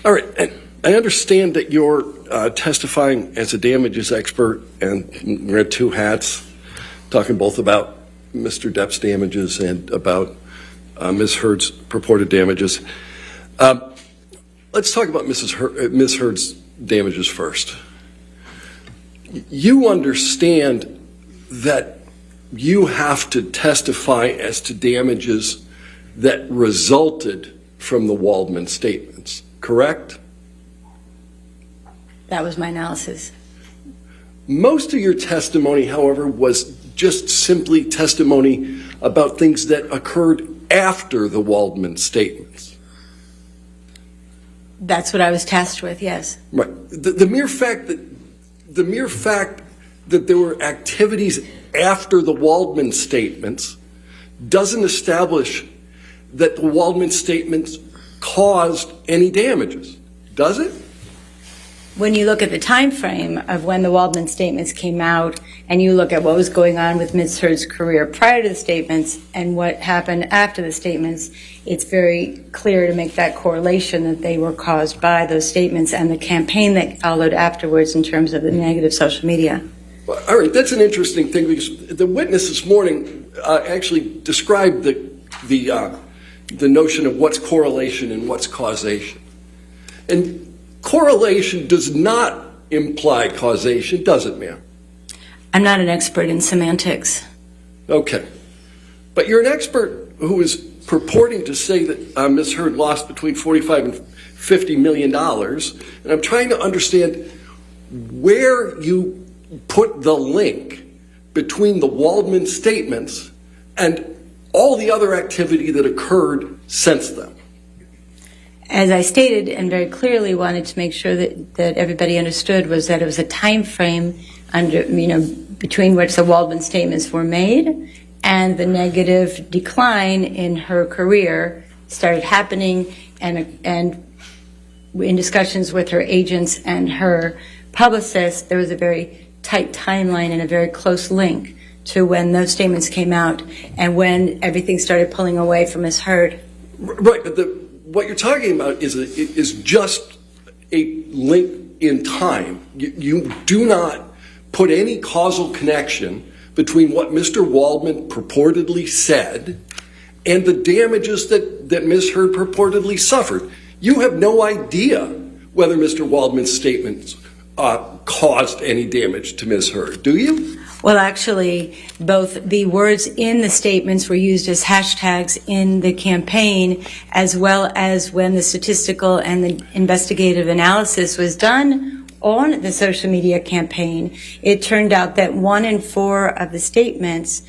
All right. And I understand that you're testifying as a damages expert, and wear two hats, talking both about Mr. Depp's damages and about Ms. Heard's purported damages. Let's talk about Ms. Heard's damages first. You understand that you have to testify as to damages that resulted from the Waldman statements, correct? That was my analysis. Most of your testimony, however, was just simply testimony about things that occurred after the Waldman statements. That's what I was tasked with, yes. Right. The mere fact that there were activities after the Waldman statements doesn't establish that the Waldman statements caused any damages, does it? When you look at the time frame of when the Waldman statements came out, and you look at what was going on with Ms. Heard's career prior to the statements and what happened after the statements, it's very clear to make that correlation that they were caused by those statements and the campaign that followed afterwards in terms of the negative social media. Well, all right, that's an interesting thing, because the witness this morning actually described the notion of what's correlation and what's causation. And correlation does not imply causation, does it, ma'am? I'm not an expert in semantics. Okay. But you're an expert who is purporting to say that Ms. Heard lost between $45 and $50 million. And I'm trying to understand where you put the link between the Waldman statements and all the other activity that occurred since then. As I stated and very clearly wanted to make sure that everybody understood, was that it was a time frame between which the Waldman statements were made and the negative decline in her career started happening, and in discussions with her agents and her publicist, there was a very tight timeline and a very close link to when those statements came out and when everything started pulling away from Ms. Heard. Right, but what you're talking about is just a link in time. You do not put any causal connection between what Mr. Waldman purportedly said and the damages that Ms. Heard purportedly suffered. You have no idea whether Mr. Waldman's statements caused any damage to Ms. Heard, do you? Well, actually, both the words in the statements were used as hashtags in the campaign, as well as when the statistical and the investigative analysis was done on the social media campaign. It turned out that 1 in 4 of the statements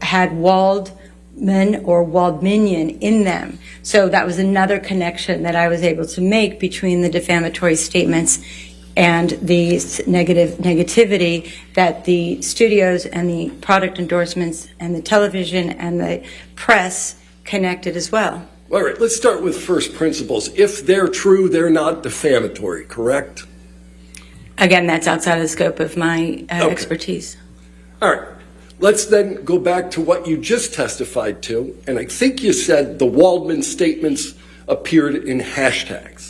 had Waldman or Waldminian in them. So that was another connection that I was able to make between the defamatory statements and the negativity that the studios and the product endorsements and the television and the press connected as well. All right, let's start with first principles. If they're true, they're not defamatory, correct? Again, that's outside of the scope of my expertise. All right, let's then go back to what you just testified to, and I think you said the Waldman statements appeared in hashtags.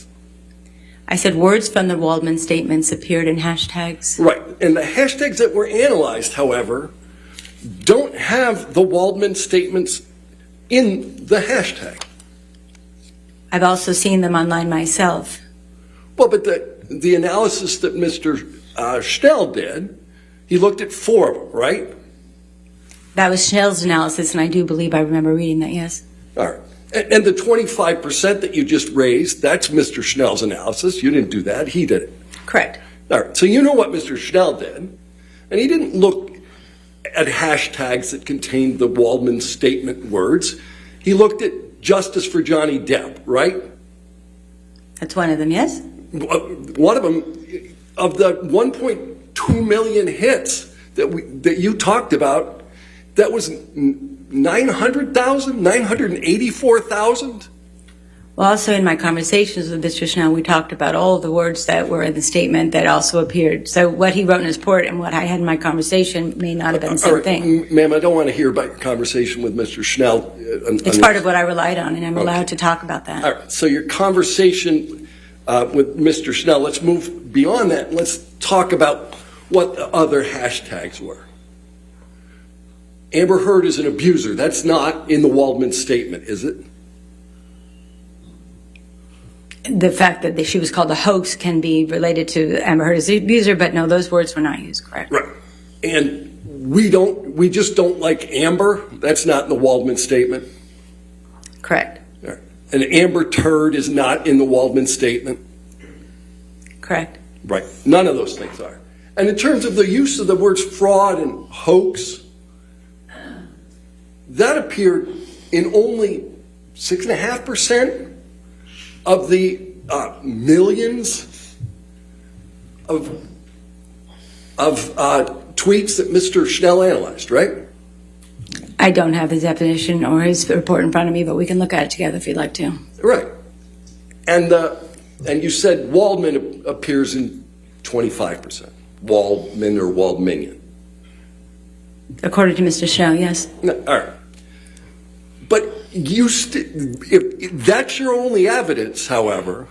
I said words from the Waldman statements appeared in hashtags. Right, and the hashtags that were analyzed, however, don't have the Waldman statements in the hashtag. I've also seen them online myself. Well, but the analysis that Mr. Schnell did, he looked at 4 of them, right? That was Schnell's analysis, and I do believe I remember reading that, yes. All right. And the 25% that you just raised, that's Mr. Schnell's analysis. You didn't do that. He did it. Correct. All right. So you know what Mr. Schnell did. And he didn't look at hashtags that contained the Waldman statement words. He looked at Justice for Johnny Depp, right? That's one of them, yes. One of them, of the 1.2 million hits that you talked about, that was 900,000, 984,000? Well, also in my conversations with Mr. Schnell, we talked about all the words that were in the statement that also appeared. So what he wrote in his report and what I had in my conversation may not have been the same thing. Ma'am, I don't want to hear about your conversation with Mr. Schnell. It's part of what I relied on, and I'm allowed to talk about that. All right. So your conversation with Mr. Schnell. Let's move beyond that and let's talk about what the other hashtags were. Amber Heard is an abuser. That's not in the Waldman statement, is it? The fact that she was called a hoax can be related to Amber Heard as the abuser, but no, those words were not used, correct? Right. And we just don't like Amber. That's not in the Waldman statement. Correct. Right. And Amber Turd is not in the Waldman statement. Correct. Right. None of those things are. And in terms of the use of the words fraud and hoax, that appeared in only 6.5% of the millions of tweets that Mr. Schnell analyzed, right? I don't have his definition or his report in front of me, but we can look at it together if you'd like to. Right. And you said Waldman appears in 25%. Waldman or Waldminian. According to Mr. Schnell, yes. No, all right. But if that's your only evidence, however,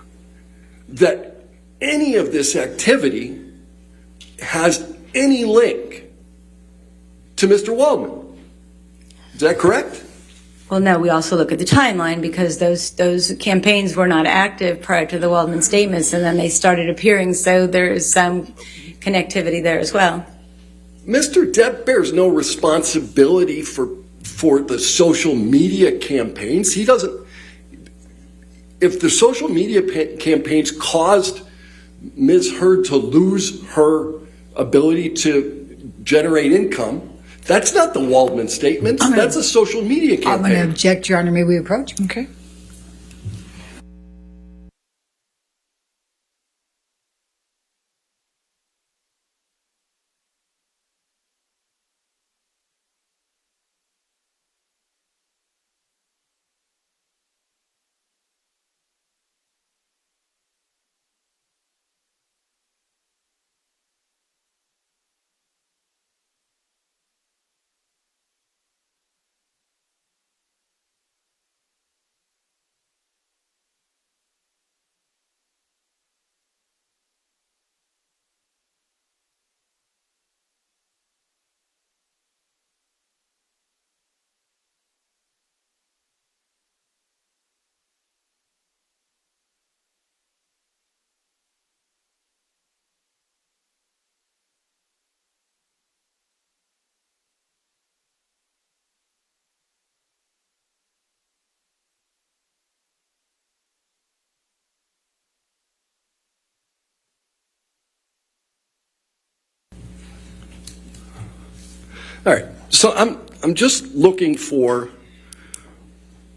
that any of this activity has any link to Mr. Waldman. Is that correct? Well, no, we also look at the timeline because those campaigns were not active prior to the Waldman statements, and then they started appearing, so there's some connectivity there as well. Mr. Depp bears no responsibility for the social media campaigns. He doesn't. If the social media campaigns caused Ms. Heard to lose her ability to generate income, that's not the Waldman statements. That's a social media campaign. I'm going to object, Your Honor. May we approach? Okay. All right. So I'm just looking for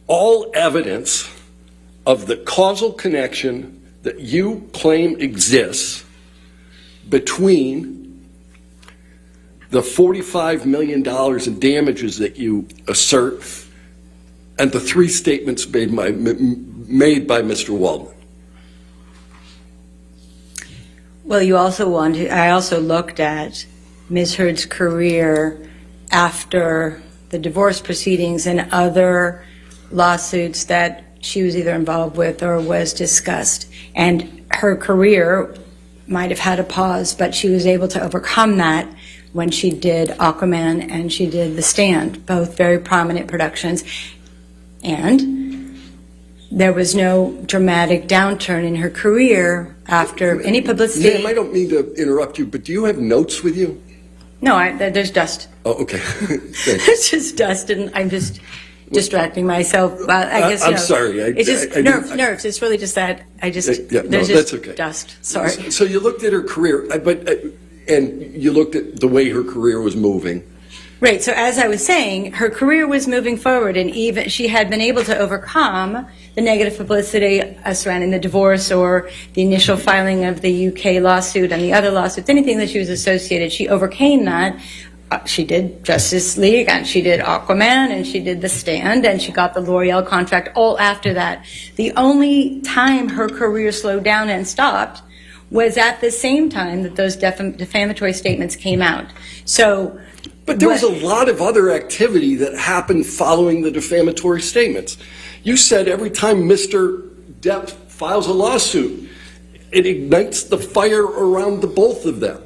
all evidence of the causal connection that you claim exists between the $45 million in damages that you assert and the three statements made by Mr. Waldman. Well, I also looked at Ms. Heard's career after the divorce proceedings and other lawsuits that she was either involved with or was discussed. And her career might have had a pause, but she was able to overcome that when she did Aquaman and she did The Stand, both very prominent productions. And there was no dramatic downturn in her career after any publicity. Ma'am, I don't mean to interrupt you, but do you have notes with you? No, there's dust. Oh, okay. It's just dust, and I'm just distracting myself. I guess I'm sorry. It's just nerves. It's really just that. There's just that's okay. Dust. Sorry. So you looked at her career, and you looked at the way her career was moving. Right. So as I was saying, her career was moving forward, and even she had been able to overcome the negative publicity surrounding the divorce or the initial filing of the UK lawsuit and the other lawsuits, anything that she was associated. She overcame that. She did Justice League, and she did Aquaman, and she did The Stand, and she got the L'Oreal contract all after that. The only time her career slowed down and stopped was at the same time that those defamatory statements came out. So. But there was a lot of other activity that happened following the defamatory statements. You said every time Mr. Depp files a lawsuit, it ignites the fire around the both of them,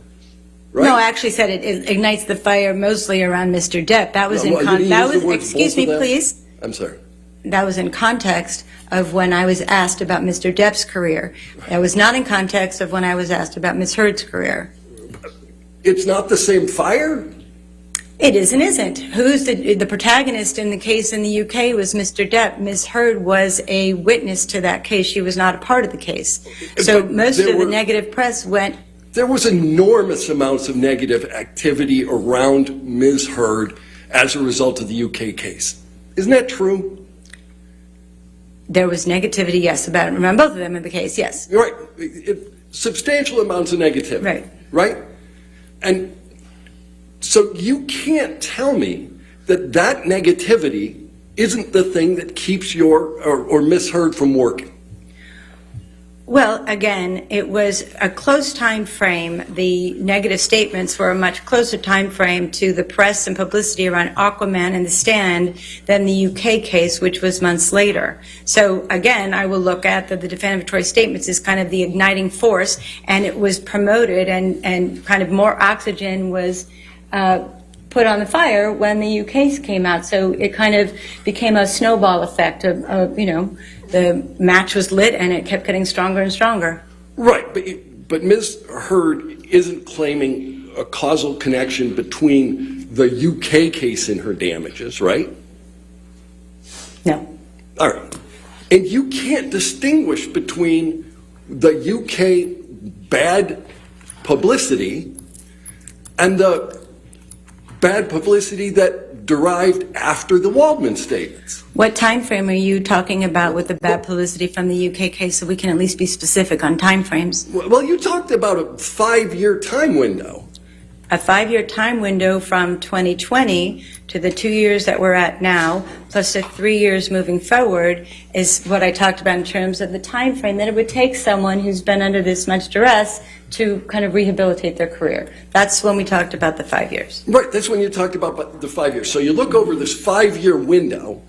right? No, I actually said it ignites the fire mostly around Mr. Depp. That was No, in I didn't that use the was words excuse both me, of them. please. I'm sorry. That was in context of when I was asked about Mr. Depp's career. That was not in context of when I was asked about Ms. Heard's career. It's not the same fire? It is and isn't. Who's the protagonist in the case in the UK was Mr. Depp. Ms. Heard was a witness to that case. She was not a part of the case. So But most there of the were- negative press went. There was enormous amounts of negative activity around Ms. Heard as a result of the UK case. Isn't that true? There was negativity, yes, about both of them in the case, yes. You're right. Substantial amounts of negativity. Right. Right? And so you can't tell me that that negativity isn't the thing that keeps or Ms. Heard from working. Well, again, it was a close time frame. The negative statements were a much closer time frame to the press and publicity around Aquaman and The Stand than the UK case, which was months later. So, again, I will look at the defamatory statements as kind of the igniting force, and it was promoted and kind of more oxygen was put on the fire when the UK came out. So it kind of became a snowball effect of the match was lit and it kept getting stronger and stronger. Right, but Ms. Heard isn't claiming a causal connection between the UK case and her damages, right? No. All right. And you can't distinguish between the UK bad publicity and the bad publicity that derived after the Waldman statements. What time frame are you talking about with the bad publicity from the UK case, so we can at least be specific on time frames? Well, you talked about a 5-year time window. A 5-year time window from 2020 to the 2 years that we're at now, plus the 3 years moving forward, is what I talked about in terms of the time frame that it would take someone who's been under this much duress to kind of rehabilitate their career. That's when we talked about the 5 years. Right, that's when you talked about the 5 years. So you look over this 5-year window,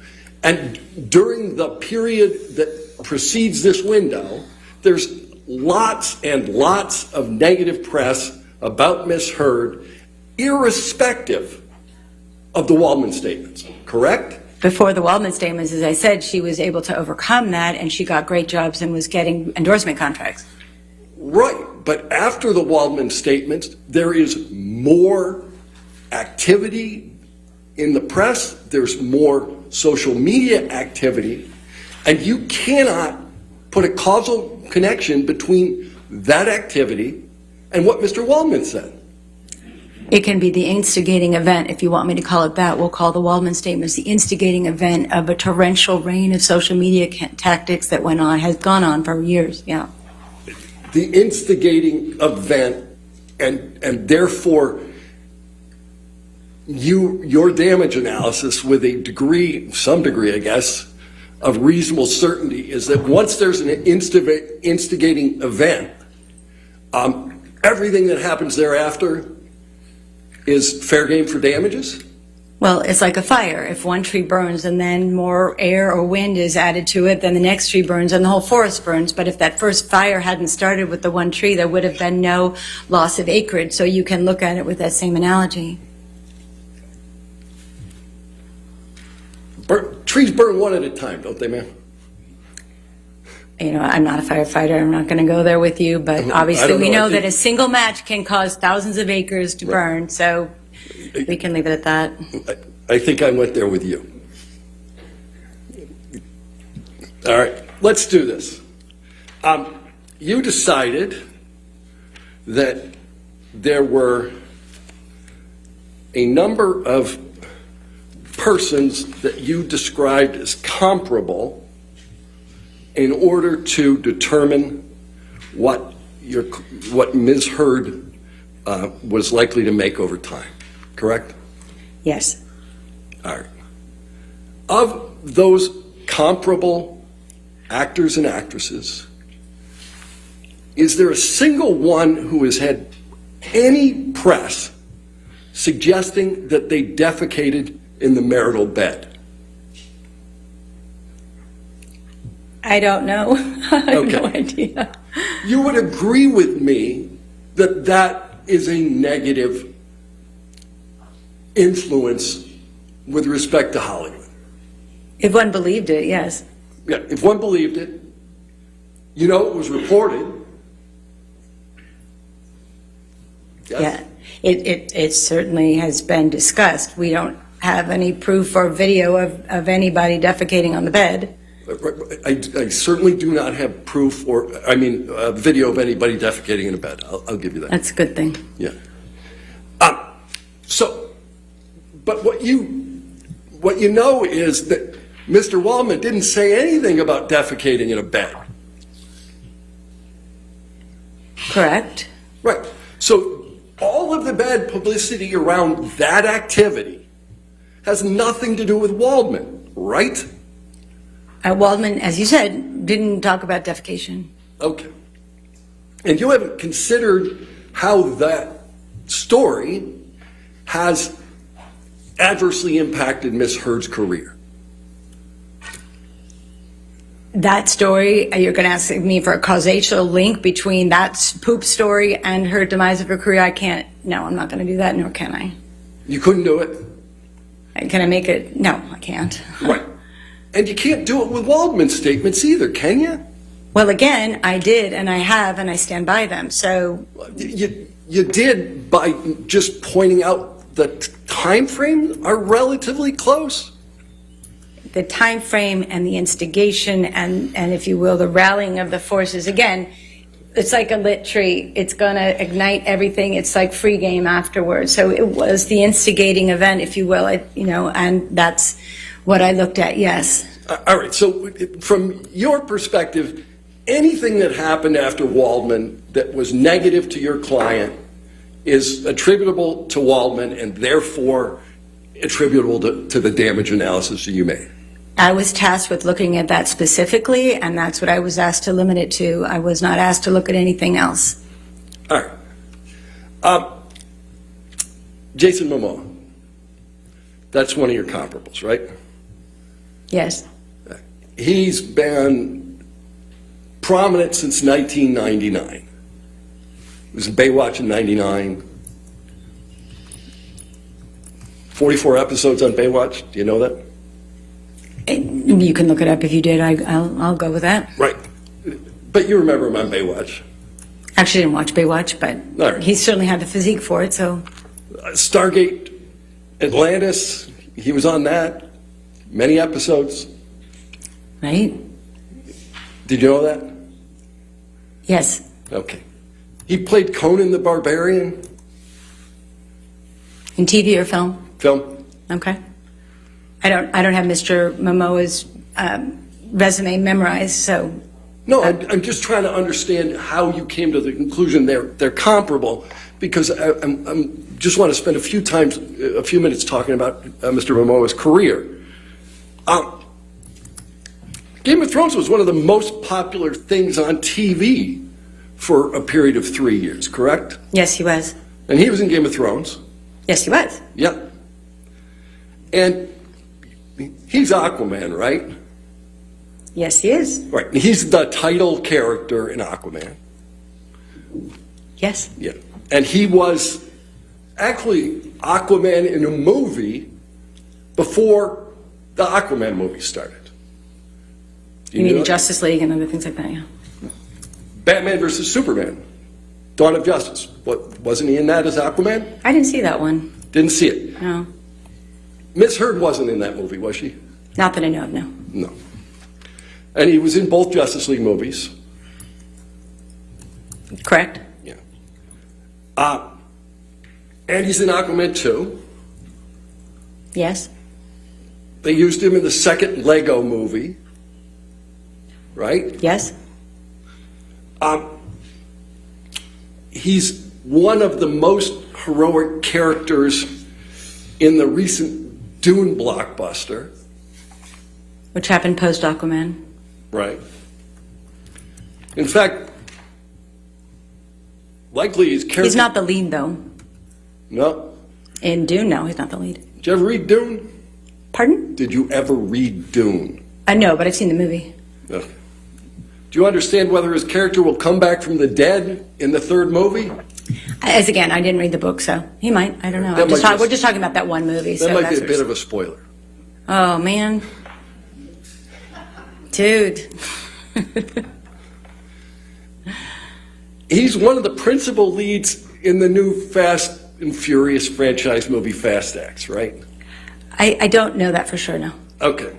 and during the period that precedes this window, there's lots and lots of negative press about Ms. Heard, irrespective of the Waldman statements, correct? Before the Waldman statements, as I said, she was able to overcome that, and she got great jobs and was getting endorsement contracts. Right, but after the Waldman statements, there is more activity in the press, there's more social media activity, and you cannot put a causal connection between that activity and what Mr. Waldman said. It can be the instigating event, if you want me to call it that. We'll call the Waldman statements the instigating event of a torrential rain of social media tactics that has gone on for years, yeah. The instigating event, and therefore your damage analysis with some degree, I guess, of reasonable certainty is that once there's an instigating event, everything that happens thereafter is fair game for damages? Well, it's like a fire. If one tree burns and then more air or wind is added to it, then the next tree burns and the whole forest burns. But if that first fire hadn't started with the one tree, there would have been no loss of acreage. So you can look at it with that same analogy. Trees burn one at a time, don't they, ma'am? You know, I'm not a firefighter. I'm not going to go there with you. But obviously we know that a single match can cause thousands of acres to burn. So we can leave it at that. I think I went there with you. All right, let's do this. You decided that there were a number of persons that you described as comparable in order to determine what Ms. Heard was likely to make over time, correct? Yes. All right. Of those comparable actors and actresses, is there a single one who has had any press suggesting that they defecated in the marital bed? I don't know. I have no Okay. idea. You would agree with me that that is a negative influence with respect to Hollywood. If one believed it, yes. Yeah, if one believed it, you know, it was reported. Yes? Yeah. It certainly has been discussed. We don't have any proof or video of anybody defecating on the bed. I certainly do not have proof video of anybody defecating in a bed. I'll give you that. That's a good thing. Yeah. But what you know is that Mr. Waldman didn't say anything about defecating in a bed. Correct. Right. So all of the bad publicity around that activity has nothing to do with Waldman, right? Waldman, as you said, didn't talk about defecation. Okay. And you haven't considered how that story has adversely impacted Miss Heard's career. That story, you're going to ask me for a causal link between that poop story and her demise of her career? I can't. No, I'm not going to do that, nor can I. You couldn't do it? Can I make it? No, I can't. Right. And you can't do it with Waldman's statements either, can you? Well, again, I did, and I have, and I stand by them. So You did by just pointing out the time frame are relatively close. the time frame and the instigation and if you will, the rallying of the forces, again, it's like a lit tree. It's going to ignite everything. It's like free game afterwards. So it was the instigating event, if you will, and that's what I looked at, yes. All right, so from your perspective, anything that happened after Waldman that was negative to your client is attributable to Waldman and therefore attributable to the damage analysis that you made? I was tasked with looking at that specifically, and that's what I was asked to limit it to. I was not asked to look at anything else. All right. Jason Momoa, that's one of your comparables, right? Yes. He's been prominent since 1999. He was in Baywatch in 99. 44 episodes on Baywatch. Do you know that? You can look it up if you did. I'll go with that. Right. But you remember him on Baywatch. Actually, I didn't watch Baywatch, but All right. he certainly had the physique for it, so. Stargate Atlantis, he was on that. Many episodes. Right? Did you know that? Yes. Okay. He played Conan the Barbarian In TV or film? film. Okay. I don't have Mr. Momoa's resume memorized, so. No, I'm just trying to understand how you came to the conclusion they're comparable, because I'm just want to spend a few minutes talking about Mr. Momoa's career. Game of Thrones was one of the most popular things on TV for a period of 3 years, correct? Yes, he was. And he was in Game of Thrones. Yes, he was. Yeah. And he's Aquaman, right? Yes, he is. Right. He's the title character in Aquaman. Yes. Yeah. And he was actually Aquaman in a movie before the Aquaman movie started. You mean know? Justice League and other things like that, yeah. Batman versus Superman, Dawn of Justice. Wasn't he in that as Aquaman? I didn't see that one. Didn't see it. No. Miss Heard wasn't in that movie, was she? Not that I know of, no. No. And he was in both Justice League movies. Correct? Yeah. And he's in Aquaman 2. Yes. They used him in the second Lego movie. Right? Yes. He's one of the most heroic characters in the recent Dune blockbuster. Which happened post Aquaman. Right. In fact, likely his character... He's not the lead, though. No. In Dune, no, he's not the lead. Did you ever read Dune? Pardon? Did you ever read Dune? No, but I've seen the movie. Okay. Do you understand whether his character will come back from the dead in the third movie? As again, I didn't read the book, so he might. I don't know. That might just- We're just talking about that one movie. That so might that's be a bit of a spoiler. Oh, man. Dude. He's one of the principal leads in the new Fast and Furious franchise movie Fast X, right? I don't know that for sure, no. Okay.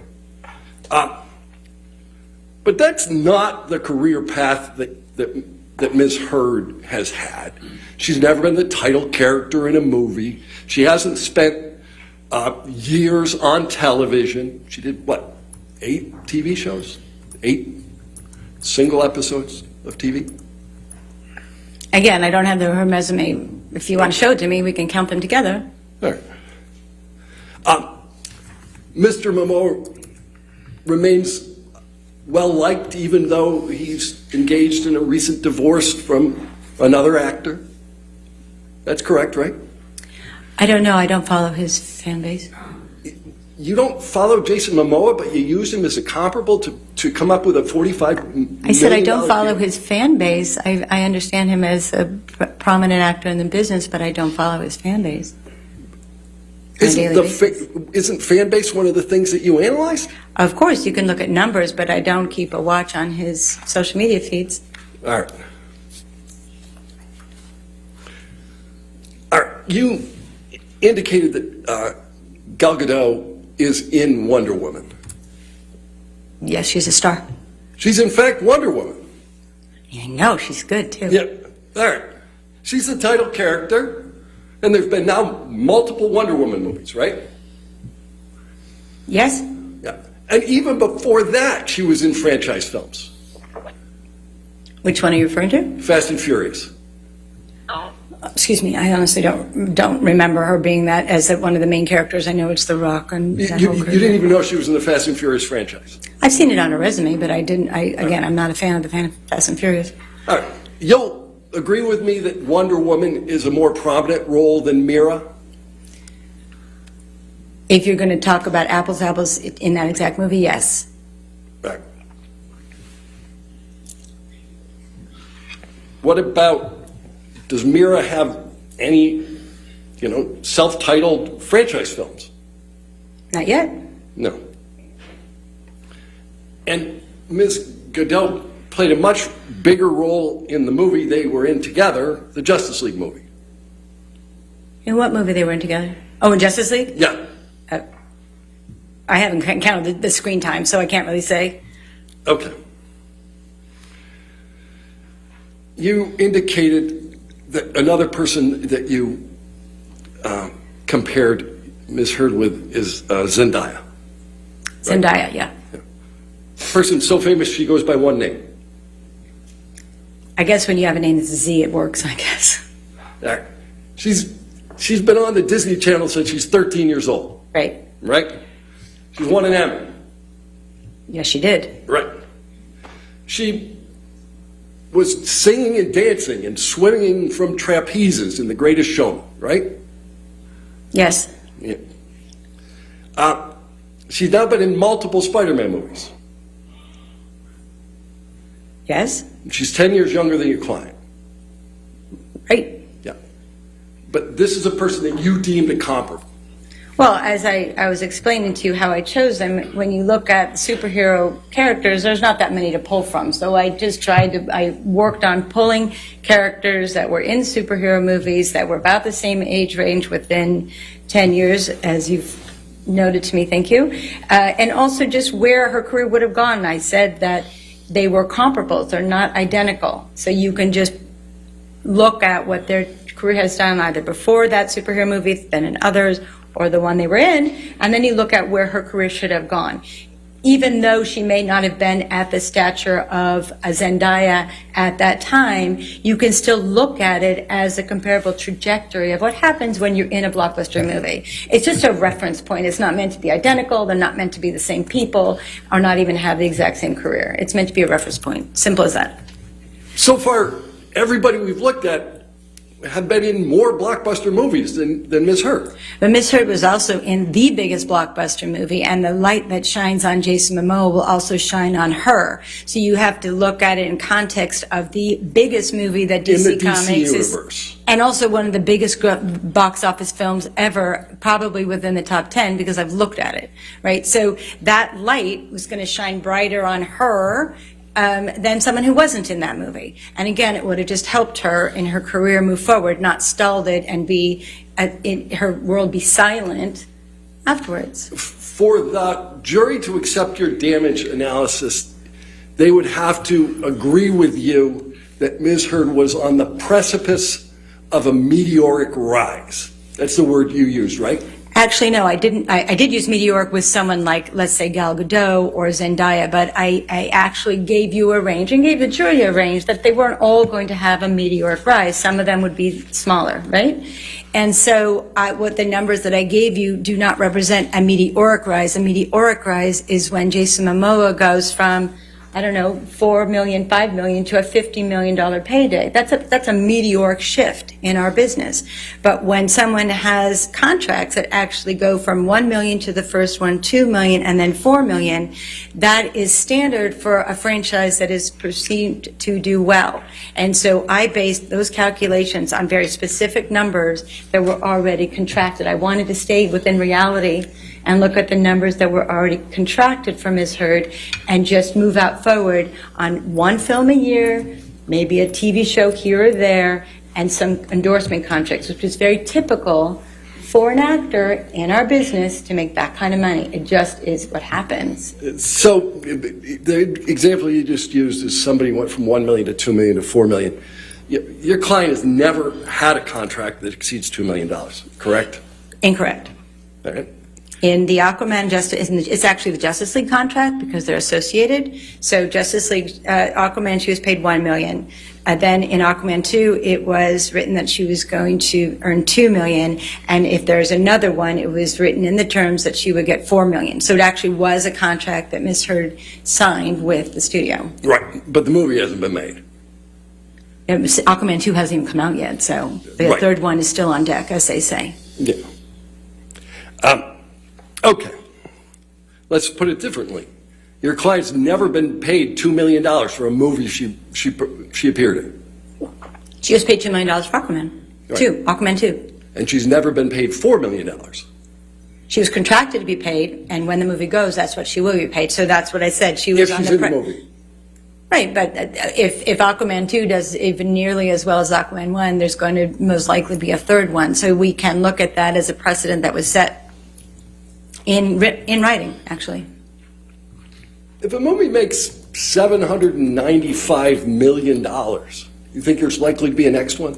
But that's not the career path that Ms. Heard has had. She's never been the title character in a movie. She hasn't spent years on television. She did, what, 8 TV shows? 8 single episodes of TV? Again, I don't have her resume. If you want to show it to me, we can count them together. All right. Mr. Momoa remains well-liked even though he's engaged in a recent divorce from another actor. That's correct, right? I don't know. I don't follow his fan base. You don't follow Jason Momoa, but you use him as a comparable to come up with a $45 million I said I don't follow deal? his fan base. I understand him as a prominent actor in the business, but I don't follow his fan base. Isn't fan base one of the things that you analyze? Of course, you can look at numbers, but I don't keep a watch on his social media feeds. All right. All right. You indicated that Gal Gadot is in Wonder Woman. Yes, she's a star. She's in fact Wonder Woman. I know, she's good too. Yeah. All right. She's the title character, and there's been now multiple Wonder Woman movies, right? Yes? Yeah. And even before that, she was in franchise films. Which one are you referring to? Fast and Furious. Excuse me, I honestly don't remember her being that as one of the main characters. I know it's The Rock and You, that you, whole you crew. didn't even know she was in the Fast and Furious franchise. I've seen it on her resume, but I didn't. Again, I'm not a fan of the Fast and Furious. All right. You'll agree with me that Wonder Woman is a more prominent role than Mira? If you're going to talk about apples to apples in that exact movie, yes. Right. What about, does Mira have any, self-titled franchise films? Not yet. No. And Ms. Gadot played a much bigger role in the movie they were in together, the Justice League movie. In what movie they were in together? Oh, in Justice League? Yeah. I haven't counted the screen time, so I can't really say. Okay. You indicated that another person that you compared Ms. Heard with is Zendaya. Zendaya, yeah. Person so famous she goes by one name. I guess when you have a name that's a Z, it works, I guess. She's been on the Disney Channel since she's 13 years old. Right. Right? She's won an Emmy. Yes, she did. Right. She was singing and dancing and swinging from trapezes in The Greatest Showman, right? Yes. Yeah. She's now been in multiple Spider-Man movies. Yes. She's 10 years younger than your client. Right. Yeah. But this is a person that you deemed a comparable. Well, as I was explaining to you how I chose them, when you look at superhero characters, there's not that many to pull from. So I worked on pulling characters that were in superhero movies that were about the same age range within 10 years, as you've noted to me, thank you. And also just where her career would have gone. I said that they were comparables, they're not identical. So you can just look at what their career has done either before that superhero movie, then in others, or the one they were in, and then you look at where her career should have gone. Even though she may not have been at the stature of a Zendaya at that time, you can still look at it as a comparable trajectory of what happens when you're in a blockbuster movie. It's just a reference point. It's not meant to be identical. They're not meant to be the same people, or not even have the exact same career. It's meant to be a reference point. Simple as that. So far, everybody we've looked at have been in more blockbuster movies than Ms. Heard. But Miss Heard was also in the biggest blockbuster movie, and the light that shines on Jason Momoa will also shine on her. So you have to look at it in context of the biggest movie that In the DC DC Comics universe. and also one of the biggest box office films ever, probably within the top 10, because I've looked at it, right? So that light was going to shine brighter on her than someone who wasn't in that movie. And again, it would have just helped her in her career move forward, not stalled it and be, in her world be silent afterwards. For the jury to accept your damage analysis, they would have to agree with you that Ms. Heard was on the precipice of a meteoric rise. That's the word you used, right? Actually, no, I didn't. I did use meteoric with someone like, let's say, Gal Gadot or Zendaya, but I actually gave you a range and gave the jury a range that they weren't all going to have a meteoric rise. Some of them would be smaller, right? And so what the numbers that I gave you do not represent a meteoric rise. A meteoric rise is when Jason Momoa goes from, I don't know, 4 million, 5 million to a $50 million payday. That's a meteoric shift in our business. But when someone has contracts that actually go from 1 million to the first one, 2 million, and then 4 million, that is standard for a franchise that is perceived to do well. And so I based those calculations on very specific numbers that were already contracted. I wanted to stay within reality and look at the numbers that were already contracted for Ms. Heard and just move out forward on one film a year, maybe a TV show here or there, and some endorsement contracts, which is very typical for an actor in our business to make that kind of money. It just is what happens. So the example you just used is somebody went from 1 million to 2 million to 4 million. Your client has never had a contract that exceeds $2 million, correct? Incorrect. All right. In the Aquaman it's actually the Justice League contract because they're associated. So Justice League, Aquaman, she was paid $1 million. Then in Aquaman 2, it was written that she was going to earn $2 million. And if there's another one, it was written in the terms that she would get $4 million. So it actually was a contract that Ms. Heard signed with the studio. Right, but the movie hasn't been made. Aquaman 2 hasn't even come out yet, so the Right. third one is still on deck, as they say. Yeah. Okay. Let's put it differently. Your client's never been paid $2 million for a movie she appeared in. She was paid $2 million for Aquaman. Right. Aquaman 2. And she's never been paid $4 million. She was contracted to be paid, and when the movie goes, that's what she will be paid. So that's what I said. She was If on she's the in the movie. Right, but if Aquaman 2 does even nearly as well as Aquaman 1, there's going to most likely be a third one. So we can look at that as a precedent that was set in writing, actually. If a movie makes $795 million, you think there's likely to be a next one?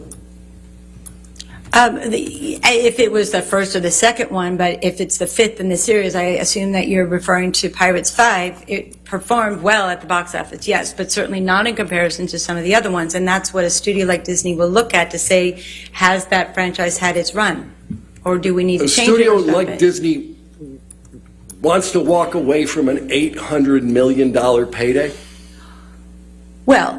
If it was the first or the second one, but if it's the fifth in the series, I assume that you're referring to Pirates 5. It performed well at the box office, yes, but certainly not in comparison to some of the other ones. And that's what a studio like Disney will look at to say, has that franchise had its run? Or do we need to A change it? studio or stop like it? Disney wants to walk away from an $800 million payday? Well,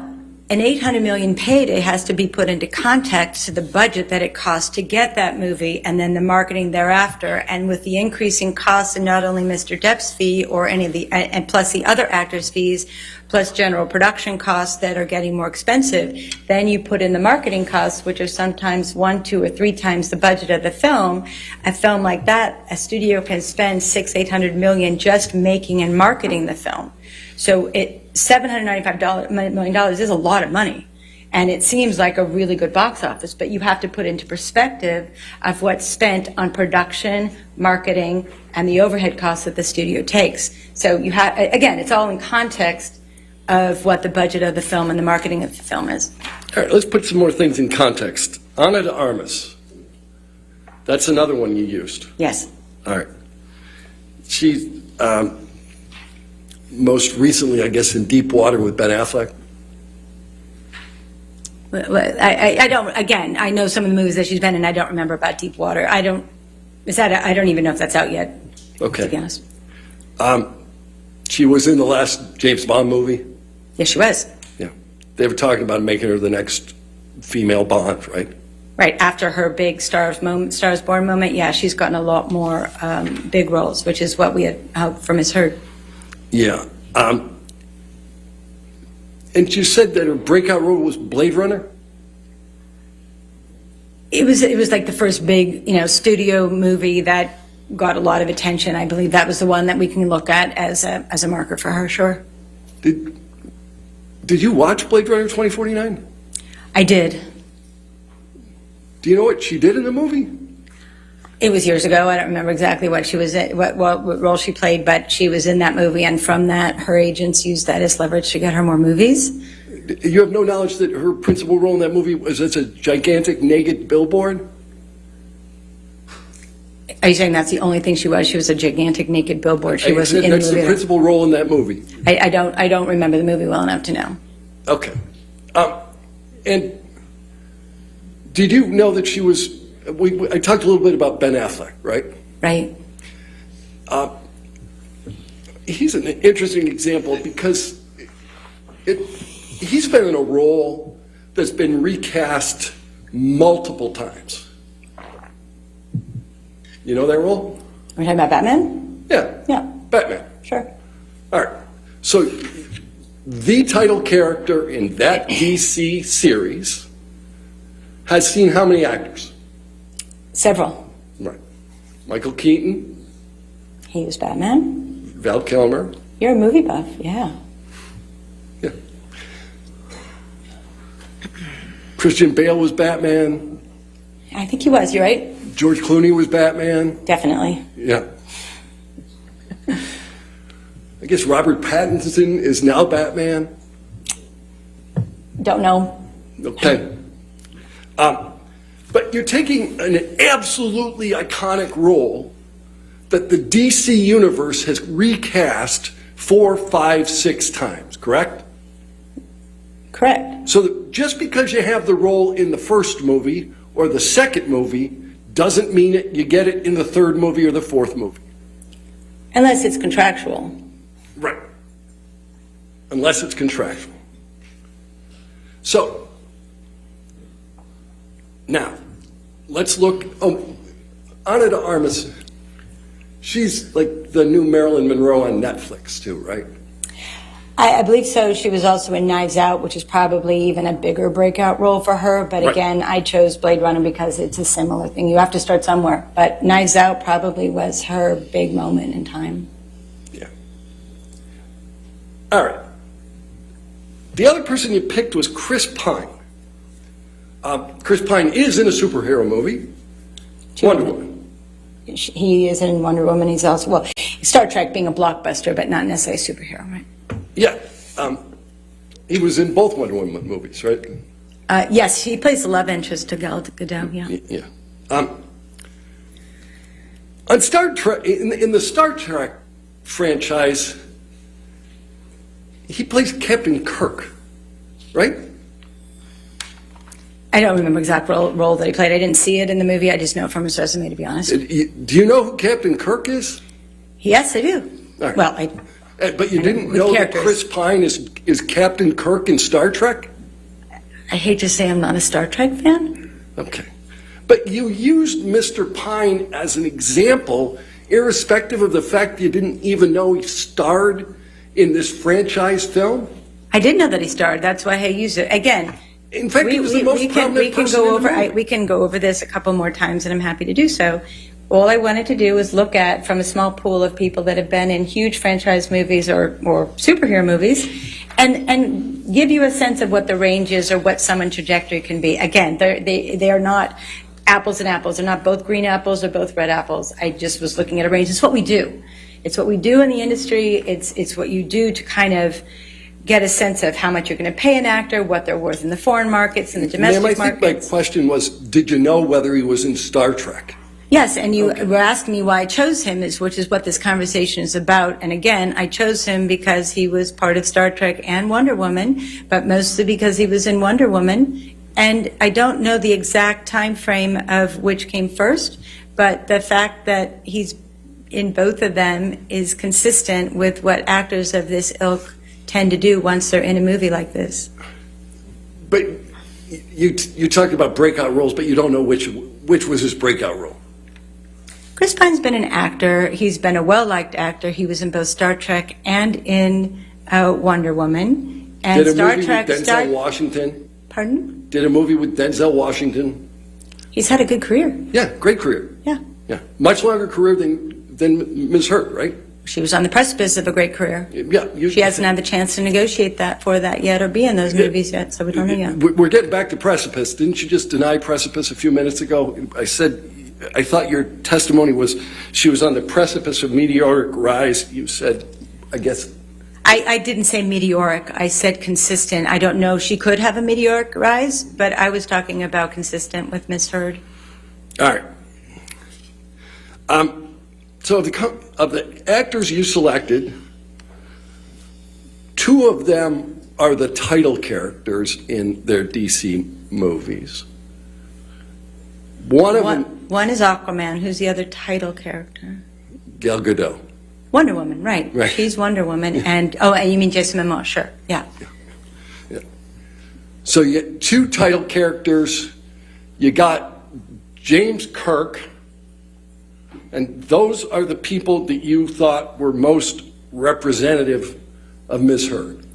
an $800 million payday has to be put into context to the budget that it costs to get that movie and then the marketing thereafter. And with the increasing costs and not only Mr. Depp's fee or any of the, and plus the other actors' fees, plus general production costs that are getting more expensive, then you put in the marketing costs, which are sometimes 1, 2, or 3 times the budget of the film. A film like that, a studio can spend $600-800 million just making and marketing the film. So $795 million is a lot of money. And it seems like a really good box office, but you have to put into perspective of what's spent on production, marketing, and the overhead costs that the studio takes. So you have, again, it's all in context of what the budget of the film and the marketing of the film is. All right, let's put some more things in context. Ana de Armas. That's another one you used. Yes. All right. She, most recently, I guess, in Deep Water with Ben Affleck. I don't, again, I know some of the movies that she's been in. I don't remember about Deep Water. I don't even know if that's out yet, Okay. to be honest. She was in the last James Bond movie. Yes, she was. Yeah. They were talking about making her the next female Bond, right? Right, after her big Stars Born moment, yeah, she's gotten a lot more big roles, which is what we had hoped for Miss Heard. Yeah. And you said that her breakout role was Blade Runner? It was like the first big, studio movie that got a lot of attention. I believe that was the one that we can look at as a marker for her, sure. Did you watch Blade Runner 2049? I did. Do you know what she did in the movie? It was years ago. I don't remember exactly what she was in, what role she played, but she was in that movie, and from that, her agents used that as leverage to get her more movies. You have no knowledge that her principal role in that movie was as a gigantic naked billboard? Are you saying that's the only thing she was? She was a gigantic naked billboard. She wasn't in the That's movie. the principal role in that movie. I don't remember the movie well enough to know. Okay. And did you know that she was? I talked a little bit about Ben Affleck, right? Right. He's an interesting example because he's been in a role that's been recast multiple times. You know that role? We're talking about Batman? Yeah. Yeah. Batman. Sure. All right. So the title character in that DC series has seen how many actors? Several. Right. Michael Keaton, He was Batman. Val Kilmer. You're a movie buff, yeah. Yeah. Christian Bale was Batman. I think he was, you're right. George Clooney was Batman. Definitely. Yeah. I guess Robert Pattinson is now Batman. Don't know. Okay. But you're taking an absolutely iconic role that the DC universe has recast 4, 5, 6 times, correct? Correct. So that just because you have the role in the first movie or the second movie doesn't mean you get it in the third movie or the fourth movie. Unless it's contractual. Right. Unless it's contractual. So, now, let's look. Ana de Armas, she's like the new Marilyn Monroe on Netflix, too, right? I believe so. She was also in Knives Out, which is probably even a bigger breakout role for her. But Right. again, I chose Blade Runner because it's a similar thing. You have to start somewhere. But Knives Out probably was her big moment in time. Yeah. All right. The other person you picked was Chris Pine. Chris Pine is in a superhero movie, Wonder Woman. He is in Wonder Woman. He's also, well, Star Trek being a blockbuster, but not necessarily a superhero, right? Yeah. He was in both Wonder Woman movies, right? Yes, he plays the love interest to Gal Gadot, yeah. Yeah. On Star Trek, in the Star Trek franchise, he plays Captain Kirk, right? I don't remember exact role that he played. I didn't see it in the movie. I just know it from his resume, to be honest. Do you know who Captain Kirk is? Yes, I do. All right. Well, But you I know didn't with know that characters. Chris Pine is Captain Kirk in Star Trek? I hate to say I'm not a Star Trek fan. Okay. But you used Mr. Pine as an example, irrespective of the fact you didn't even know he starred in this franchise film? I did know that he starred. That's why I used it. Again, In fact, he was the most prominent person in the movie. we can go over this a couple more times, and I'm happy to do so. All I wanted to do was look at, from a small pool of people that have been in huge franchise movies or superhero movies, and give you a sense of what the range is or what someone's trajectory can be. Again, they are not apples and apples. They're not both green apples or both red apples. I just was looking at a range. It's what we do. It's what we do in the industry. It's what you do to kind of get a sense of how much you're going to pay an actor, what they're worth in the foreign markets and the domestic Ma'am, I think markets. my question was, did you know whether he was in Star Trek? Yes, and you were asking me why I chose him, which is what this conversation is about. And again, I chose him because he was part of Star Trek and Wonder Woman, but mostly because he was in Wonder Woman. And I don't know the exact time frame of which came first, but the fact that he's in both of them is consistent with what actors of this ilk tend to do once they're in a movie like this. But you talked about breakout roles, but you don't know which was his breakout role. Chris Pine's been an actor. He's been a well-liked actor. He was in both Star Trek and in Wonder Woman. And Did a Star movie Trek. with Denzel Washington? Pardon? Did a movie with Denzel Washington? He's had a good career. Yeah, great career. Yeah. Yeah, much longer career than Ms. Heard, right? She was on the precipice of a great career. Yeah, She hasn't had the chance to negotiate for that yet or be in those movies yet, so we don't know yet. We're getting back to Precipice. Didn't you just deny Precipice a few minutes ago? I thought your testimony was she was on the precipice of meteoric rise. You said, I guess. I didn't say meteoric. I said consistent. I don't know. She could have a meteoric rise, but I was talking about consistent with Ms. Heard. All right. So of the actors you selected, 2 of them are the title characters in their DC movies. One of them, One is Aquaman. Who's the other title character? Gal Gadot. Wonder Woman, right. Right. She's Wonder Woman. And you mean Jason Momoa, sure. Yeah. So you get 2 title characters. You got James Kirk, and those are the people that you thought were most representative of Ms. Heard.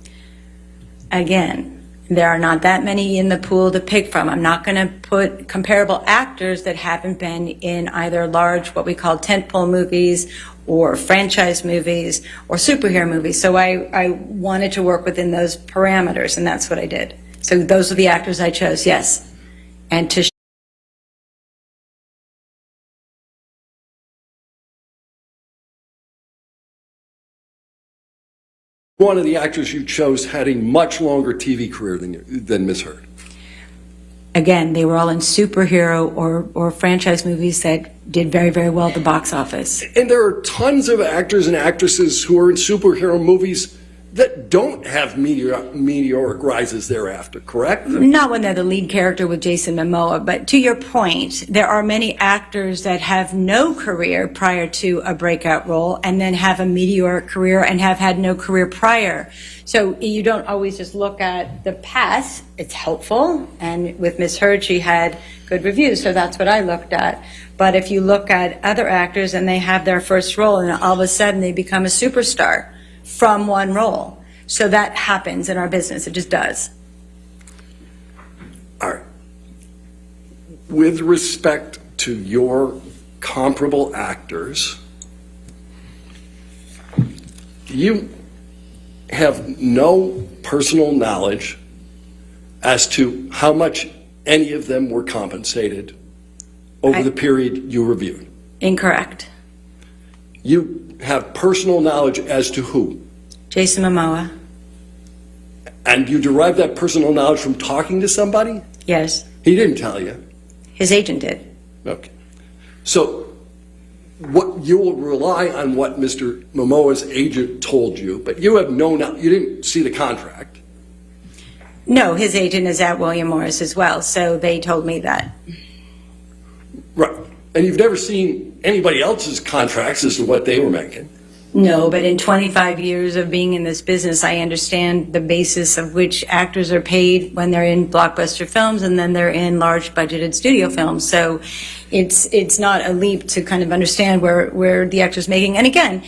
Again, there are not that many in the pool to pick from. I'm not going to put comparable actors that haven't been in either large, what we call tentpole movies, or franchise movies, or superhero movies. So I wanted to work within those parameters, and that's what I did. So those are the actors I chose, yes. And to One of the actors you chose had a much longer TV career than Ms. Heard. again, they were all in superhero or franchise movies that did very, very well at the box office. And there are tons of actors and actresses who are in superhero movies that don't have meteoric rises thereafter, correct? Not when they're the lead character with Jason Momoa, but to your point, there are many actors that have no career prior to a breakout role and then have a meteoric career and have had no career prior. So you don't always just look at the past. It's helpful, and with Ms. Heard, she had good reviews, so that's what I looked at. But if you look at other actors and they have their first role and all of a sudden they become a superstar from one role. So that happens in our business. It just does. All right. With respect to your comparable actors, you have no personal knowledge as to how much any of them were compensated over the period you reviewed. Incorrect. You have personal knowledge as to who? Jason Momoa. And you derive that personal knowledge from talking to somebody? Yes. He didn't tell you. His agent did. Okay. So what you will rely on what Mr. Momoa's agent told you, but you have no knowledge. You didn't see the contract. No, his agent is at William Morris as well, so they told me that. Right. And you've never seen anybody else's contracts as to what they were making. No, but in 25 years of being in this business, I understand the basis of which actors are paid when they're in blockbuster films and then they're in large budgeted studio films. So it's not a leap to kind of understand where the actor's making. And again,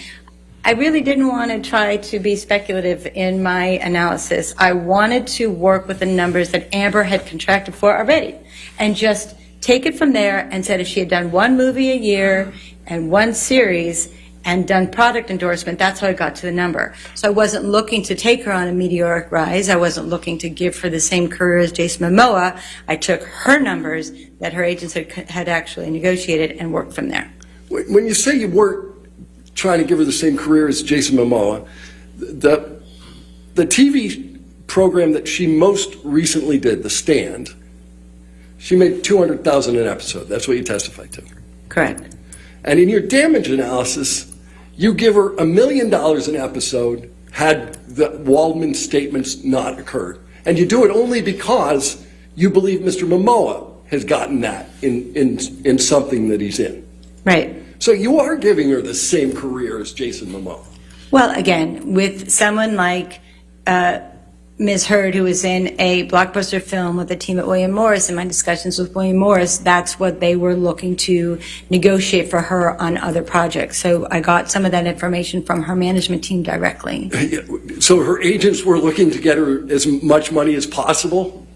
I really didn't want to try to be speculative in my analysis. I wanted to work with the numbers that Amber had contracted for already and just take it from there and said if she had done one movie a year and one series and done product endorsement, that's how I got to the number. So I wasn't looking to take her on a meteoric rise. I wasn't looking to give her the same career as Jason Momoa. I took her numbers that her agents had actually negotiated and worked from there. When you say you weren't trying to give her the same career as Jason Momoa, the TV program that she most recently did, The Stand, she made $200,000 an episode. That's what you testified to. Correct. And in your damage analysis, you give her $1 million an episode had the Waldman statements not occurred. And you do it only because you believe Mr. Momoa has gotten that in something that he's in. Right. So you are giving her the same career as Jason Momoa. Well, again, with someone like Ms. Heard, who was in a blockbuster film with a team at William Morris, in my discussions with William Morris, that's what they were looking to negotiate for her on other projects. So I got some of that information from her management team directly. So her agents were looking to get her as much money as possible?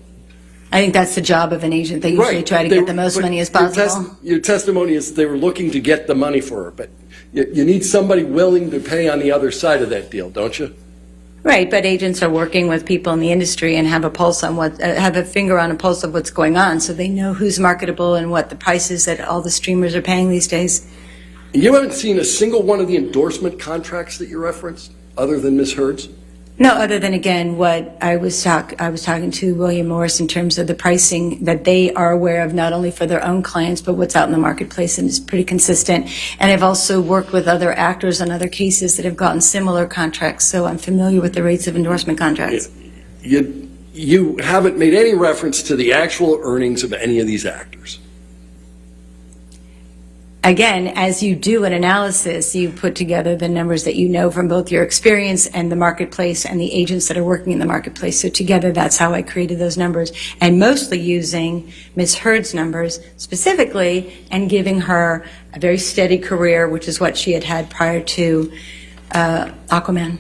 I think that's the job of an agent. They usually try to get the most but money as possible. Your testimony is they were looking to get the money for her, but you need somebody willing to pay on the other side of that deal, don't you? Right, but agents are working with people in the industry and have a pulse on have a finger on a pulse of what's going on, so they know who's marketable and what the prices that all the streamers are paying these days. You haven't seen a single one of the endorsement contracts that you referenced, other than Ms. Heard's? No, other than, again, what I was talking to William Morris in terms of the pricing that they are aware of, not only for their own clients, but what's out in the marketplace, and it's pretty consistent. And I've also worked with other actors on other cases that have gotten similar contracts, so I'm familiar with the rates of endorsement contracts. You haven't made any reference to the actual earnings of any of these actors. Again, as you do an analysis, you put together the numbers that you know from both your experience and the marketplace and the agents that are working in the marketplace. So together, that's how I created those numbers, and mostly using Ms. Heard's numbers specifically and giving her a very steady career, which is what she had had prior to Aquaman.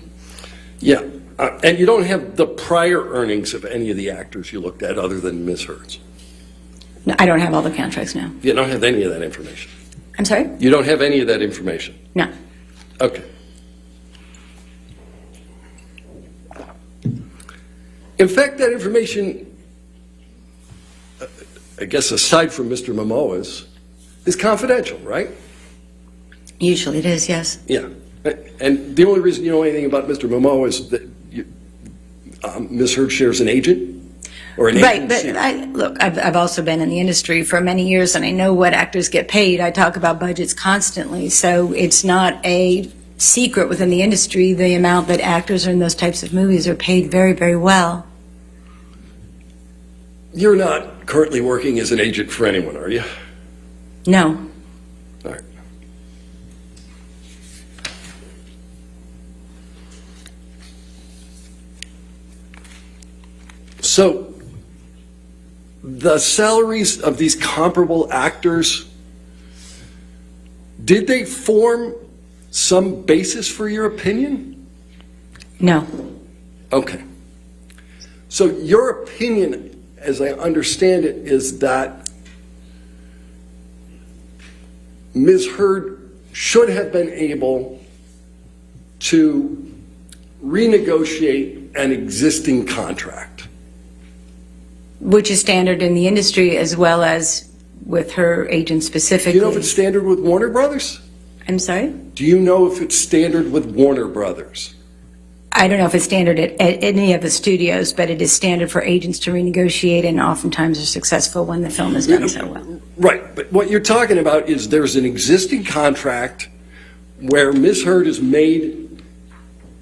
Yeah, and you don't have the prior earnings of any of the actors you looked at other than Ms. Heard's. No, I don't have all the contracts now. You don't have any of that information. I'm sorry? You don't have any of that information? No. Okay. In fact, that information, I guess aside from Mr. Momoa's, is confidential, right? Usually it is, yes. Yeah. And the only reason you know anything about Mr. Momoa is that Ms. Heard shares an agent? Or an Right, agency? but I've also been in the industry for many years, and I know what actors get paid. I talk about budgets constantly, so it's not a secret within the industry the amount that actors in those types of movies are paid very, very well. You're not currently working as an agent for anyone, are you? No. All right. So, the salaries of these comparable actors, did they form some basis for your opinion? No. Okay. So your opinion, as I understand it, is that Ms. Heard should have been able to renegotiate an existing contract. Which is standard in the industry as well as with her agent Do specifically. you know if it's standard with Warner Brothers? I'm sorry? Do you know if it's standard with Warner Brothers? I don't know if it's standard at any of the studios, but it is standard for agents to renegotiate, and oftentimes are successful when the film is done so well. Right, but what you're talking about is there's an existing contract where Ms. Heard has made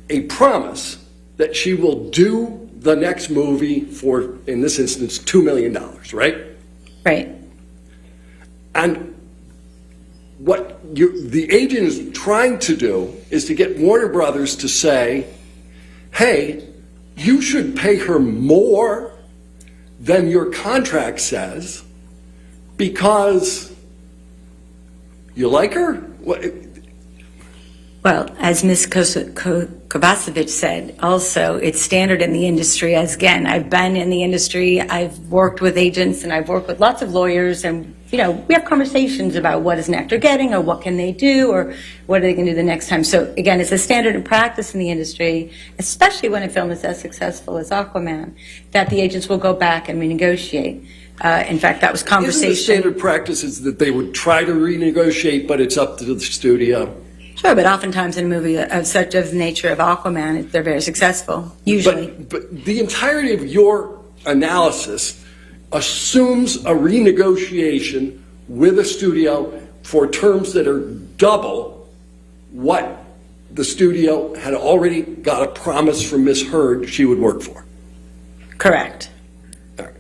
a promise that she will do the next movie for, in this instance, $2 million, right? Right. And what the agent is trying to do is to get Warner Brothers to say, hey, you should pay her more than your contract says because you like her? Well, as Ms. Kovacevic said, also, it's standard in the industry. As again, I've been in the industry, I've worked with agents, and I've worked with lots of lawyers, and we have conversations about what is an actor getting, or what can they do, or what are they going to do the next time. So again, it's a standard in practice in the industry, especially when a film is as successful as Aquaman, that the agents will go back and renegotiate. In fact, that was conversation. Isn't the standard practice is that they would try to renegotiate, but it's up to the studio? Sure, but oftentimes in a movie of such of the nature of Aquaman, they're very successful, usually. But the entirety of your analysis assumes a renegotiation with a studio for terms that are double what the studio had already got a promise from Ms. Heard she would work for. Correct. All right.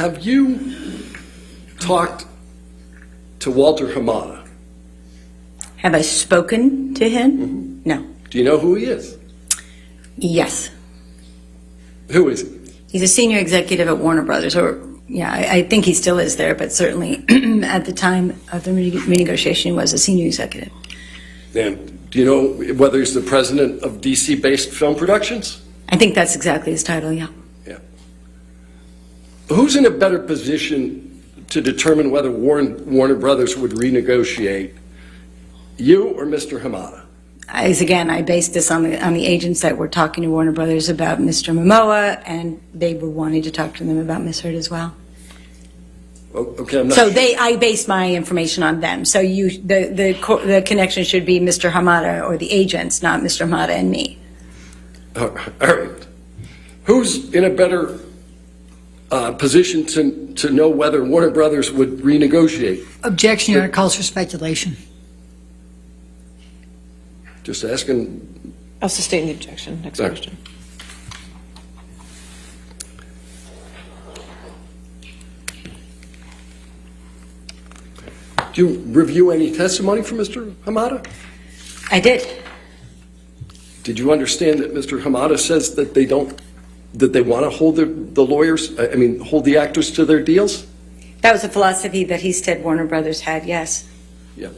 have you talked to Walter Hamada? Have I spoken to him? No. Do you know who he is? Yes. Who is he? He's a senior executive at Warner Brothers, or yeah, I think he still is there, but certainly at the time of the renegotiation, he was a senior executive. And do you know whether he's the president of DC-based film productions? I think that's exactly his title, yeah. Yeah. Who's in a better position to determine whether Warner Brothers would renegotiate, you or Mr. Hamada? Again, I based this on the agents that were talking to Warner Brothers about Mr. Momoa, and they were wanting to talk to them about Ms. Heard as well. Okay, I'm not So sure. I based my information on them. So the connection should be Mr. Hamada or the agents, not Mr. Hamada and me. All right. Who's in a better position to know whether Warner Brothers would renegotiate? Objection, Your Honor, calls for speculation. Just asking. I'll sustain the objection. Next Sorry. question. Do you review any testimony from Mr. Hamada? I did. Did you understand that Mr. Hamada says that they want to hold the lawyers, hold the actors to their deals? That was a philosophy that he said Warner Brothers had, yes. Yeah.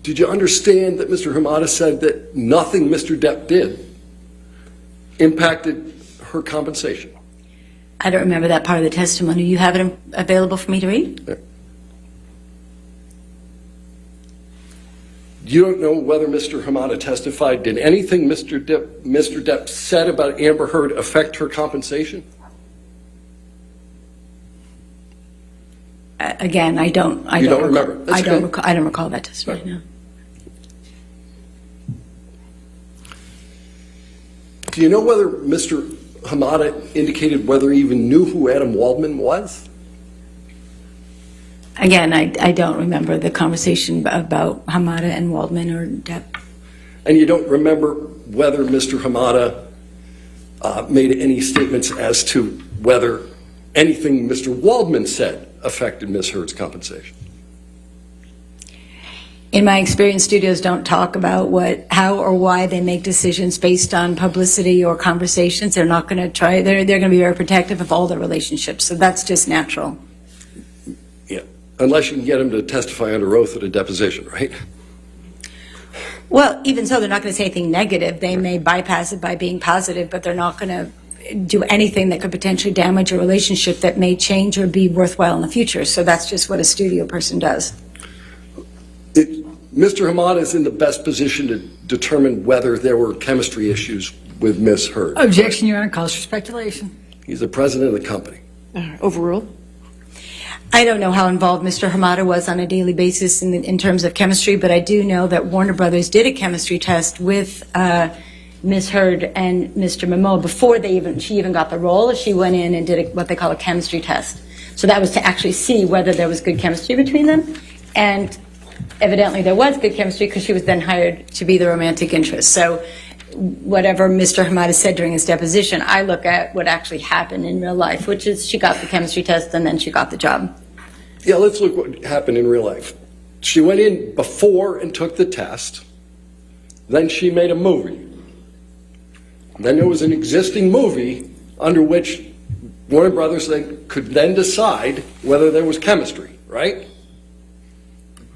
Did you understand that Mr. Hamada said that nothing Mr. Depp did impacted her compensation? I don't remember that part of the testimony. You have it available for me to read? You don't know whether Mr. Hamada testified. Did anything Mr. Depp said about Amber Heard affect her compensation? Again, I don't remember. That's I don't okay. I don't recall that testimony. Right. No. Do you know whether Mr. Hamada indicated whether he even knew who Adam Waldman was? Again, I don't remember the conversation about Hamada and Waldman or Depp. And you don't remember whether Mr. Hamada made any statements as to whether anything Mr. Waldman said affected Ms. Heard's compensation? In my experience, studios don't talk about how or why they make decisions based on publicity or conversations. They're not going to try. They're going to be very protective of all their relationships. So that's just natural. Yeah, unless you can get him to testify under oath at a deposition, right? Well, even so, they're not going to say anything negative. They may bypass it by being positive, but they're not going to do anything that could potentially damage a relationship that may change or be worthwhile in the future. So that's just what a studio person does. Mr. Hamada is in the best position to determine whether there were chemistry issues with Ms. Heard. Objection, Your Honor, calls for speculation. He's the president of the company. Overruled. I don't know how involved Mr. Hamada was on a daily basis in terms of chemistry, but I do know that Warner Brothers did a chemistry test with Ms. Heard and Mr. Momoa before she even got the role. She went in and did what they call a chemistry test. So that was to actually see whether there was good chemistry between them. And evidently there was good chemistry because she was then hired to be the romantic interest. So whatever Mr. Hamada said during his deposition, I look at what actually happened in real life, which is she got the chemistry test and then she got the job. Yeah, let's look what happened in real life. She went in before and took the test. Then she made a movie. Then there was an existing movie under which Warner Brothers could then decide whether there was chemistry, right?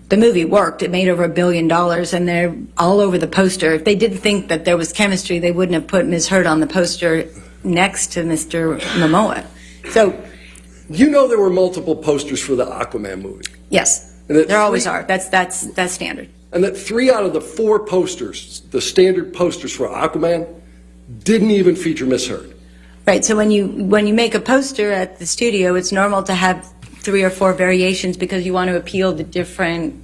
The movie worked. It made over $1 billion, and they're all over the poster. If they didn't think that there was chemistry, they wouldn't have put Ms. Heard on the poster next to Mr. Momoa. So, You know there were multiple posters for the Aquaman movie. yes, And that there always three- are. That's standard. And that 3 out of the 4 posters, the standard posters for Aquaman, didn't even feature Ms. Heard. Right. So when you make a poster at the studio, it's normal to have 3 or 4 variations because you want to appeal to different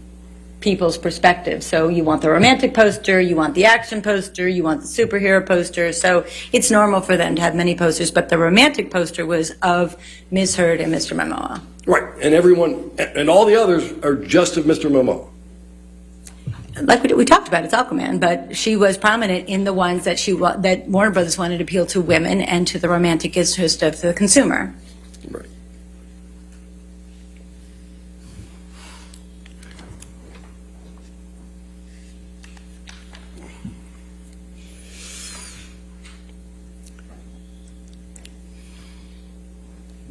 people's perspectives. So you want the romantic poster, you want the action poster, you want the superhero poster. So it's normal for them to have many posters, but the romantic poster was of Ms. Heard and Mr. Momoa. Right, and everyone, and all the others are just of Mr. Momoa. like we talked about, it's Aquaman, but she was prominent in the ones that that Warner Brothers wanted to appeal to women and to the romantic interest of the consumer. Right.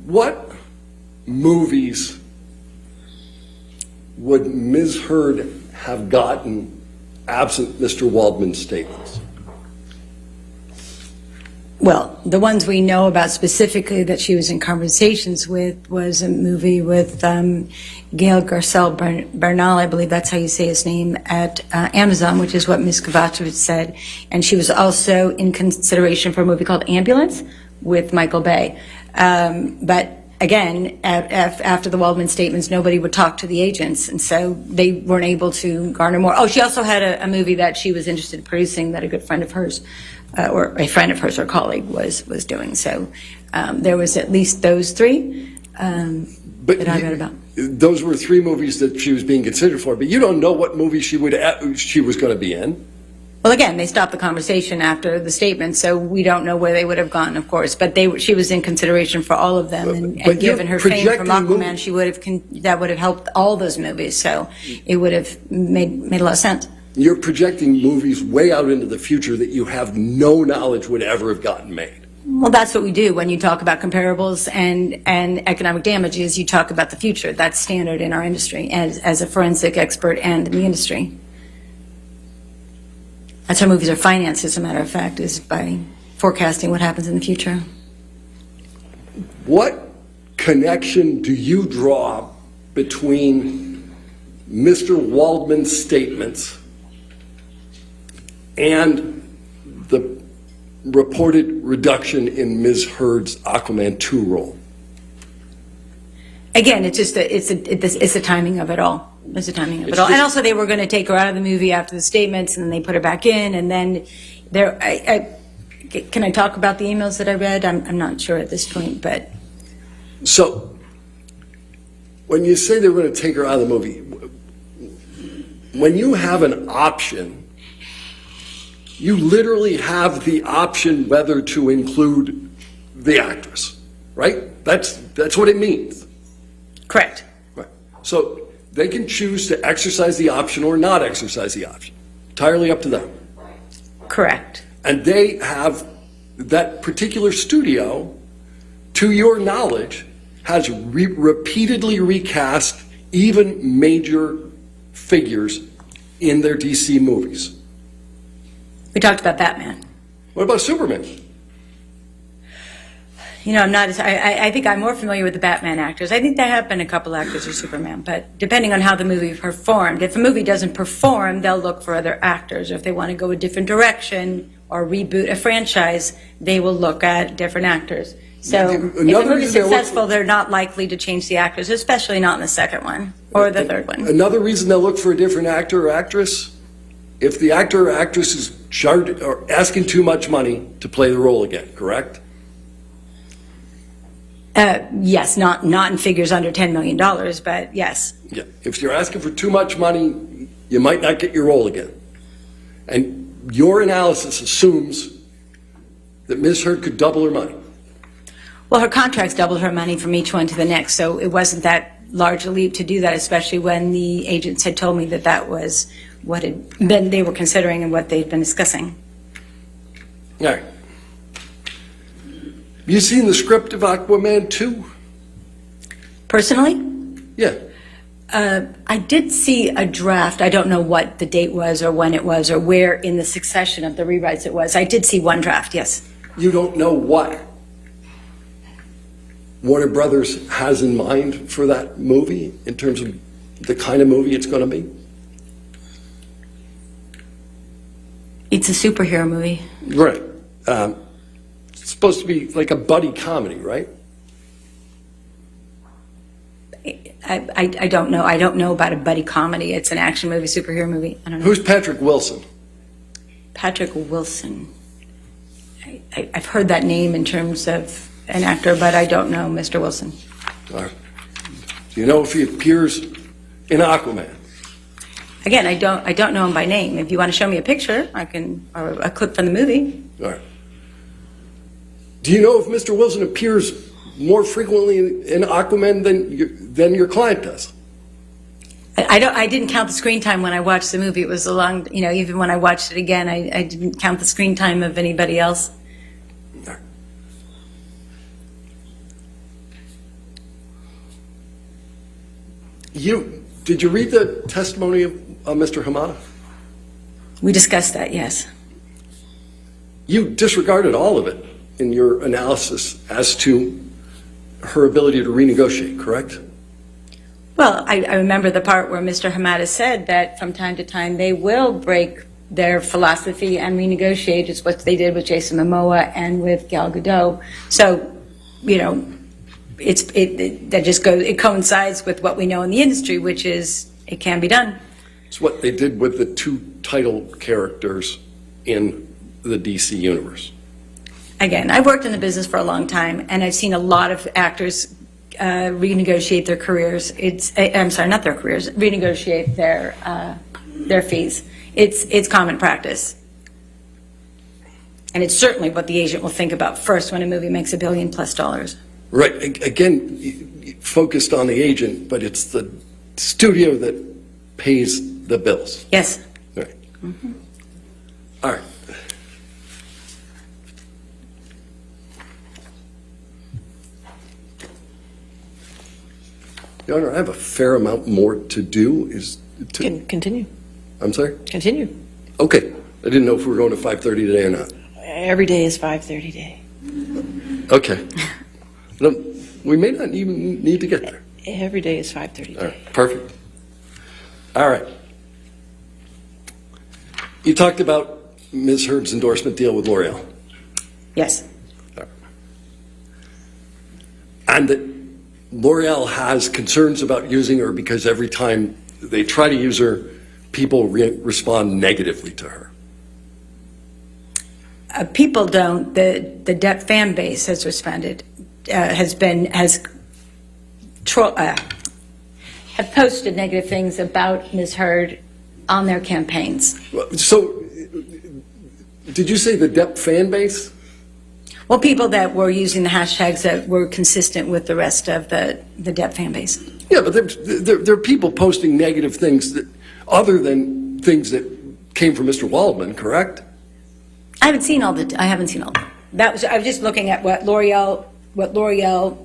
What movies would Ms. Heard have gotten absent Mr. Waldman's statements? Well, the ones we know about specifically that she was in conversations with was a movie with Gail Garcelle Bernal, I believe that's how you say his name, at Amazon, which is what Ms. Kovacevic said. And she was also in consideration for a movie called Ambulance with Michael Bay. But again, after the Waldman statements, nobody would talk to the agents, and so they weren't able to garner more. Oh, she also had a movie that she was interested in producing that a good friend of hers, or a friend of hers or colleague was doing. So there was at least those three that I read about. Those were three movies that she was being considered for, but you don't know what movie she was going to be in. Well, again, they stopped the conversation after the statement, so we don't know where they would have gone, of course. But she was in consideration for all of them, and given her fame from Aquaman, that would have helped all those movies. So it would have made a lot of sense. You're projecting movies way out into the future that you have no knowledge would ever have gotten made. Well, that's what we do when you talk about comparables and economic damages. You talk about the future. That's standard in our industry as a forensic expert and in the industry. That's how movies are financed, as a matter of fact, is by forecasting what happens in the future. What connection do you draw between Mr. Waldman's statements and the reported reduction in Ms. Heard's Aquaman 2 role? Again, it's just it's the timing of it all. It's the timing of it all. And also, they were going to take her out of the movie after the statements, and then they put her back in. And then can I talk about the emails that I read? I'm not sure at this point, but. So, when you say they were going to take her out of the movie, when you have an option, you literally have the option whether to include the actress, right? That's what it means. Correct. Right. So they can choose to exercise the option or not exercise the option. Entirely up to them. Correct. And they have, that particular studio, to your knowledge, has repeatedly recast even major figures in their DC movies. We talked about Batman. What about Superman? You know, I think I'm more familiar with the Batman actors. I think there have been a couple actors of Superman, but depending on how the movie performed, if a movie doesn't perform, they'll look for other actors. If they want to go a different direction or reboot a franchise, they will look at different actors. So if the movie's successful, they're not likely to change the actors, especially not in the second one or the third one. Another reason they'll look for a different actor or actress, if the actor or actress is charged or asking too much money to play the role again, correct? Yes, not in figures under $10 million, but yes. Yeah. If you're asking for too much money, you might not get your role again. And your analysis assumes that Ms. Heard could double her money. Well, her contracts doubled her money from each one to the next, so it wasn't that large a leap to do that, especially when the agents had told me that that was what they were considering and what they'd been discussing. All right. You seen the script of Aquaman 2? Personally? Yeah. I did see a draft. I don't know what the date was or when it was or where in the succession of the rewrites it was. I did see one draft, yes. You don't know what Warner Brothers has in mind for that movie in terms of the kind of movie it's going to be? It's a superhero movie. Right. It's supposed to be like a buddy comedy, right? I don't know. I don't know about a buddy comedy. It's an action movie, superhero movie. I don't know. Who's Patrick Wilson? Patrick Wilson. I've heard that name in terms of an actor, but I don't know Mr. Wilson. All right. Do you know if he appears in Aquaman? Again, I don't know him by name. If you want to show me a picture, or a clip from the movie. All right. Do you know if Mr. Wilson appears more frequently in Aquaman than your client does? I didn't count the screen time when I watched the movie. It was a long, even when I watched it again, I didn't count the screen time of anybody else. All right. Did you read the testimony of Mr. Hamada? We discussed that, yes. You disregarded all of it in your analysis as to her ability to renegotiate, correct? Well, I remember the part where Mr. Hamada said that from time to time they will break their philosophy and renegotiate. It's what they did with Jason Momoa and with Gal Gadot. So, it coincides with what we know in the industry, which is it can be done. It's what they did with the two title characters in the DC universe. Again, I've worked in the business for a long time, and I've seen a lot of actors renegotiate their careers. Not their careers, renegotiate their fees. It's common practice. And it's certainly what the agent will think about first when a movie makes $1 billion+ dollars. Right. Again, focused on the agent, but it's the studio that pays the bills. Yes. Right. Mm-hmm. All right. Your Honor, I have a fair amount more to do. Continue. I'm sorry? Continue. Okay. I didn't know if we were going to 5:30 today or not. Every day is 5:30 day. Okay. No, we may not even need to get there. Every day is 5:30 All day. right. Perfect. All right. You talked about Ms. Heard's endorsement deal with L'Oreal. Yes. And that L'Oreal has concerns about using her because every time they try to use her, people respond negatively to her. People don't. The Depp fan base has responded, have posted negative things about Ms. Heard on their campaigns. So, did you say the Depp fan base? Well, people that were using the hashtags that were consistent with the rest of the Depp fan base. Yeah, but there are people posting negative things other than things that came from Mr. Waldman, correct? I haven't seen all that. I was just looking at what L'Oreal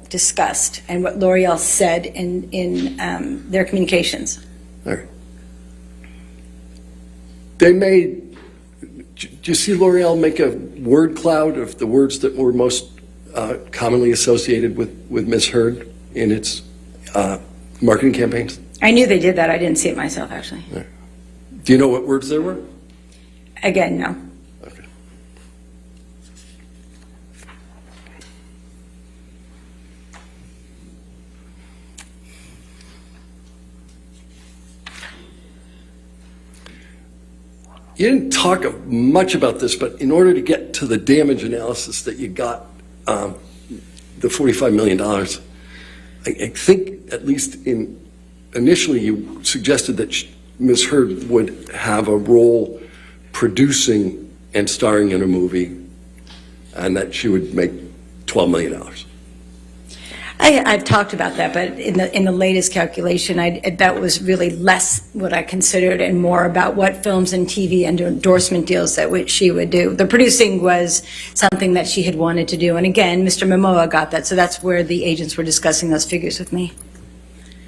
discussed and what L'Oreal said in their communications. All right. Did you see L'Oreal make a word cloud of the words that were most commonly associated with Ms. Heard in its marketing campaigns? I knew they did that. I didn't see it myself, actually. Right. Do you know what words there were? Again, no. Okay. You didn't talk much about this, but in order to get to the damage analysis that you got, the $45 million, I think at least initially you suggested that Ms. Heard would have a role producing and starring in a movie, and that she would make $12 million. I've talked about that, but in the latest calculation, that was really less what I considered and more about what films and TV and endorsement deals that she would do. The producing was something that she had wanted to do, and again, Mr. Momoa got that, so that's where the agents were discussing those figures with me.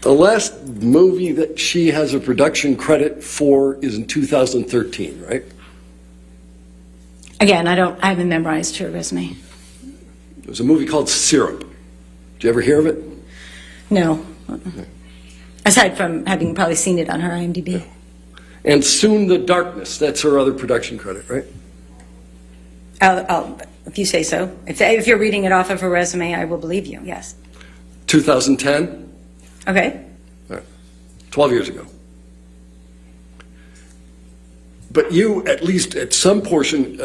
The last movie that she has a production credit for is in 2013, right? Again, I haven't memorized her resume. It was a movie called Syrup. Did you ever hear of it? No. Aside from having probably seen it on her IMDb. And Soon the Darkness, that's her other production credit, right? If you say so. If you're reading it off of her resume, I will believe you, yes. 2010? Okay. All right. 12 years ago. But you, at least at some point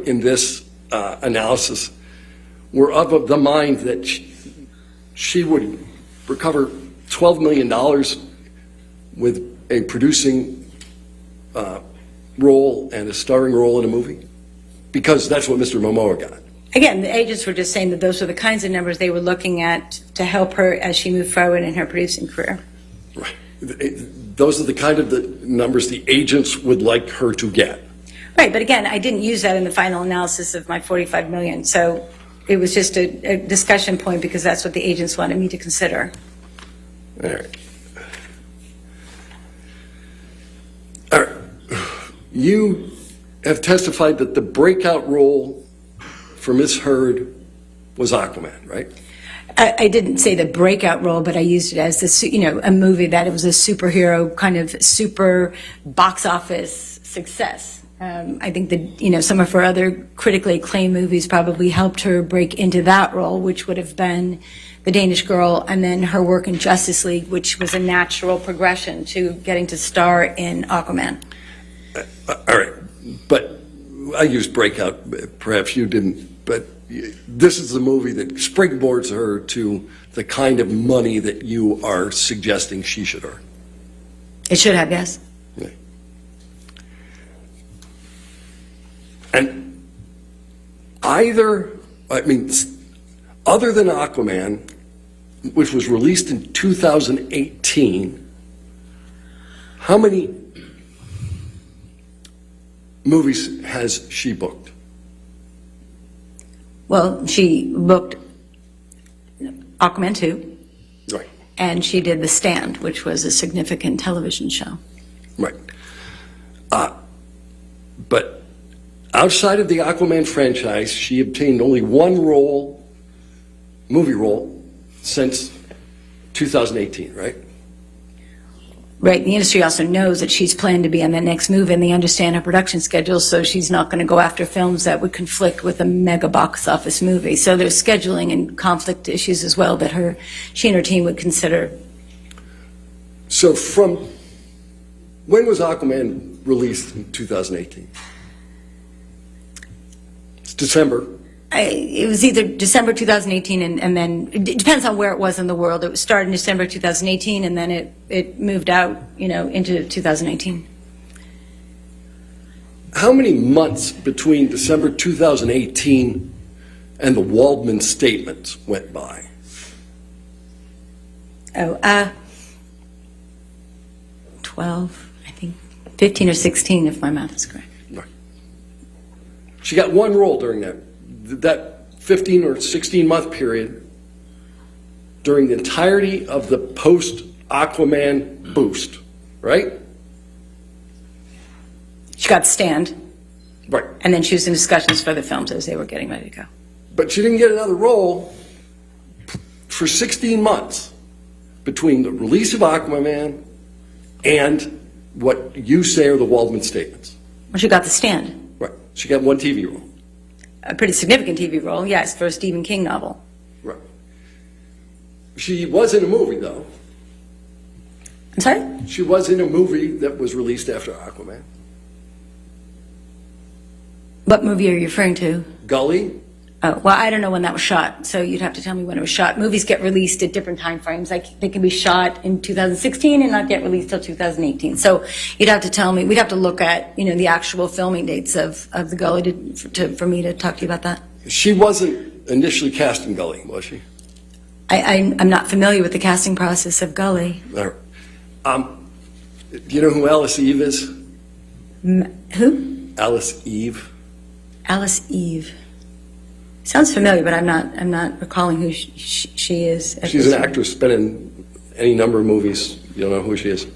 in this analysis, were of the mind that she would recover $12 million with a producing role and a starring role in a movie? Because that's what Mr. Momoa got. Again, the agents were just saying that those were the kinds of numbers they were looking at to help her as she moved forward in her producing career. Right. Those are the kind of the numbers the agents would like her to get. Right, but again, I didn't use that in the final analysis of my $45 million, so it was just a discussion point because that's what the agents wanted me to consider. All right. All right. You have testified that the breakout role for Ms. Heard was Aquaman, right? I didn't say the breakout role, but I used it as a movie that it was a superhero kind of super box office success. I think that some of her other critically acclaimed movies probably helped her break into that role, which would have been The Danish Girl, and then her work in Justice League, which was a natural progression to getting to star in Aquaman. All right, but I used breakout. Perhaps you didn't, but this is the movie that springboards her to the kind of money that you are suggesting she should earn. It should have, yes. Yeah. And other than Aquaman, which was released in 2018, how many movies has she booked? Well, she booked Aquaman 2, Right, and she did The Stand, which was a significant television show. right. But outside of the Aquaman franchise, she obtained only one movie role, since 2018, right? Right. The industry also knows that she's planned to be on the next movie, and they understand her production schedule, so she's not going to go after films that would conflict with a mega box office movie. So there's scheduling and conflict issues as well that she and her team would consider. So when was Aquaman released in 2018? It's December. It was either December 2018 and then it depends on where it was in the world. It started in December 2018 and then it moved out, into 2018. How many months between December 2018 and the Waldman statements went by? 12, I think, 15 or 16 if my math is correct. Right. She got one role during that 15 or 16 month period during the entirety of the post-Aquaman boost, right? She got Stand, Right. and then she was in discussions for the films as they were getting ready to go. But she didn't get another role for 16 months between the release of Aquaman and what you say are the Waldman statements. Well, she got The Stand, Right. She got one TV role. a pretty significant TV role, yes, for a Stephen King novel. Right. She was in a movie, though. I'm sorry? She was in a movie that was released after Aquaman. What movie are you referring to? Gully. Oh, well, I don't know when that was shot, so you'd have to tell me when it was shot. Movies get released at different time frames. They can be shot in 2016 and not get released till 2018. So you'd have to tell me. We'd have to look at, the actual filming dates of The Gully for me to talk to you about that. She wasn't initially cast in Gully, was she? I'm not familiar with the casting process of Gully. Do you know who Alice Eve is? Who? Alice Eve. Alice Eve. Sounds familiar, but I'm not recalling who she is. She's an actress, been in any number of movies. You don't know who she is?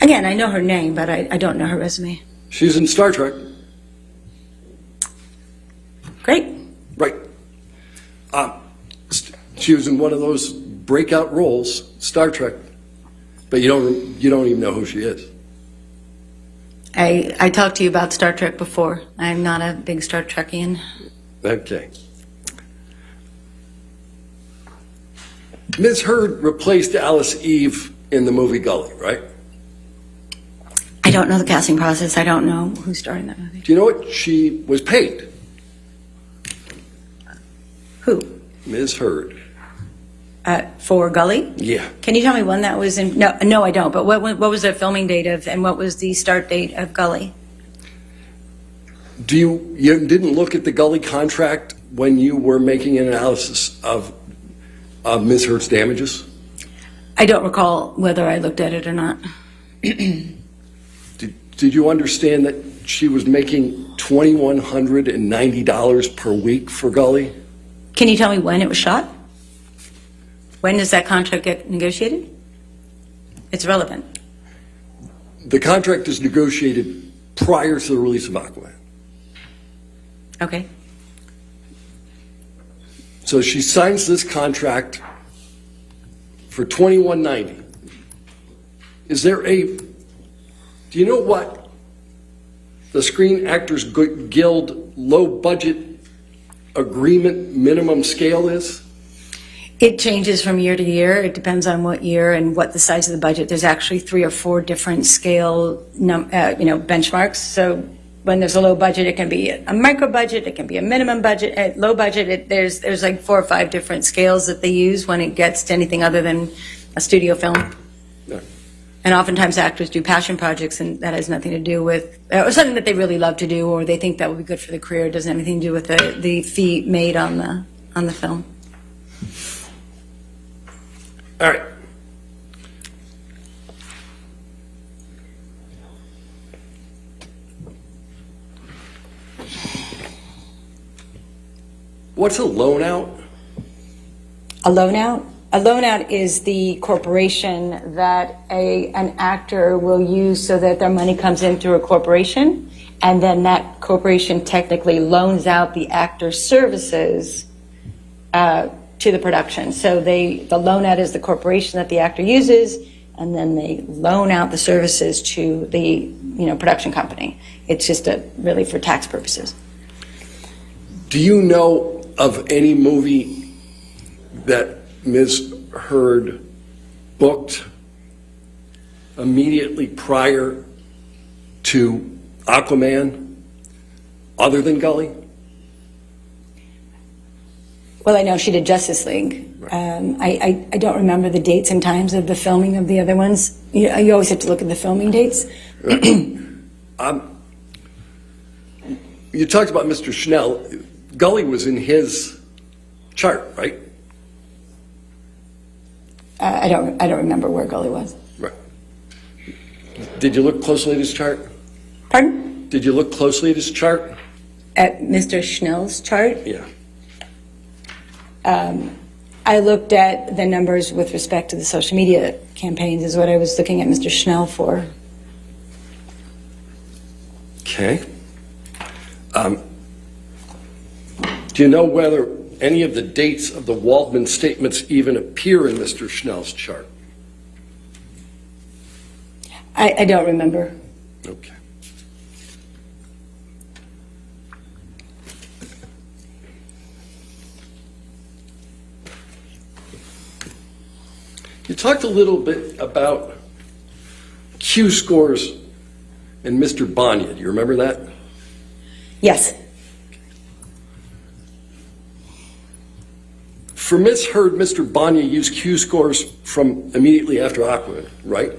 Again, I know her name, but I don't know her resume. She's in Star Trek. Great. Right. She was in one of those breakout roles, Star Trek, but you don't even know who she is. I talked to you about Star Trek before. I'm not a big Star Trekian. Okay. Ms. Heard replaced Alice Eve in the movie Gully, right? I don't know the casting process. I don't know who starred in that movie. Do you know what she was paid? Who? Ms. Heard. For Gully? Yeah. Can you tell me when that was in? No, I don't. But what was the filming date of, and what was the start date of Gully? You didn't look at the Gully contract when you were making an analysis of Ms. Hurd's damages? I don't recall whether I looked at it or not. Did you understand that she was making $2,190 per week for Gully? Can you tell me when it was shot? When does that contract get negotiated? It's relevant. The contract is negotiated prior to the release of Aquaman. Okay. So she signs this contract for $2,190. Is there do you know what the Screen Actors Guild low budget agreement minimum scale is? It changes from year to year. It depends on what year and what the size of the budget. There's actually 3 or 4 different scale, benchmarks. So when there's a low budget, it can be a micro budget, it can be a minimum budget. At low budget, there's like 4 or 5 different scales that they use when it gets to anything other than a studio film. No. And oftentimes actors do passion projects, and that has nothing to do with, or something that they really love to do, or they think that would be good for the career. It doesn't have anything to do with the fee made on the film. All right. What's a loan out? A loan out? A loan out is the corporation that an actor will use so that their money comes in through a corporation, and then that corporation technically loans out the actor's services to the production. So the loan out is the corporation that the actor uses, and then they loan out the services to the production company. It's just really for tax purposes. Do you know of any movie that Ms. Hurd booked immediately prior to Aquaman other than Gully? Well, I know she did Justice League. I don't remember the dates and times of the filming of the other ones. You always have to look at the filming dates. You talked about Mr. Schnell. Gully was in his chart, right? I don't remember where Gully was. Right. Did you look closely at his chart? Pardon? Did you look closely at his chart? At Mr. Schnell's chart? Yeah. I looked at the numbers with respect to the social media campaigns is what I was looking at Mr. Schnell for. Okay. Do you know whether any of the dates of the Waldman statements even appear in Mr. Schnell's chart? I don't remember. Okay. You talked a little bit about Q scores and Mr. Banya. Do you remember that? Yes. For Ms. Hurd, Mr. Banya used Q scores from immediately after Aquaman, right?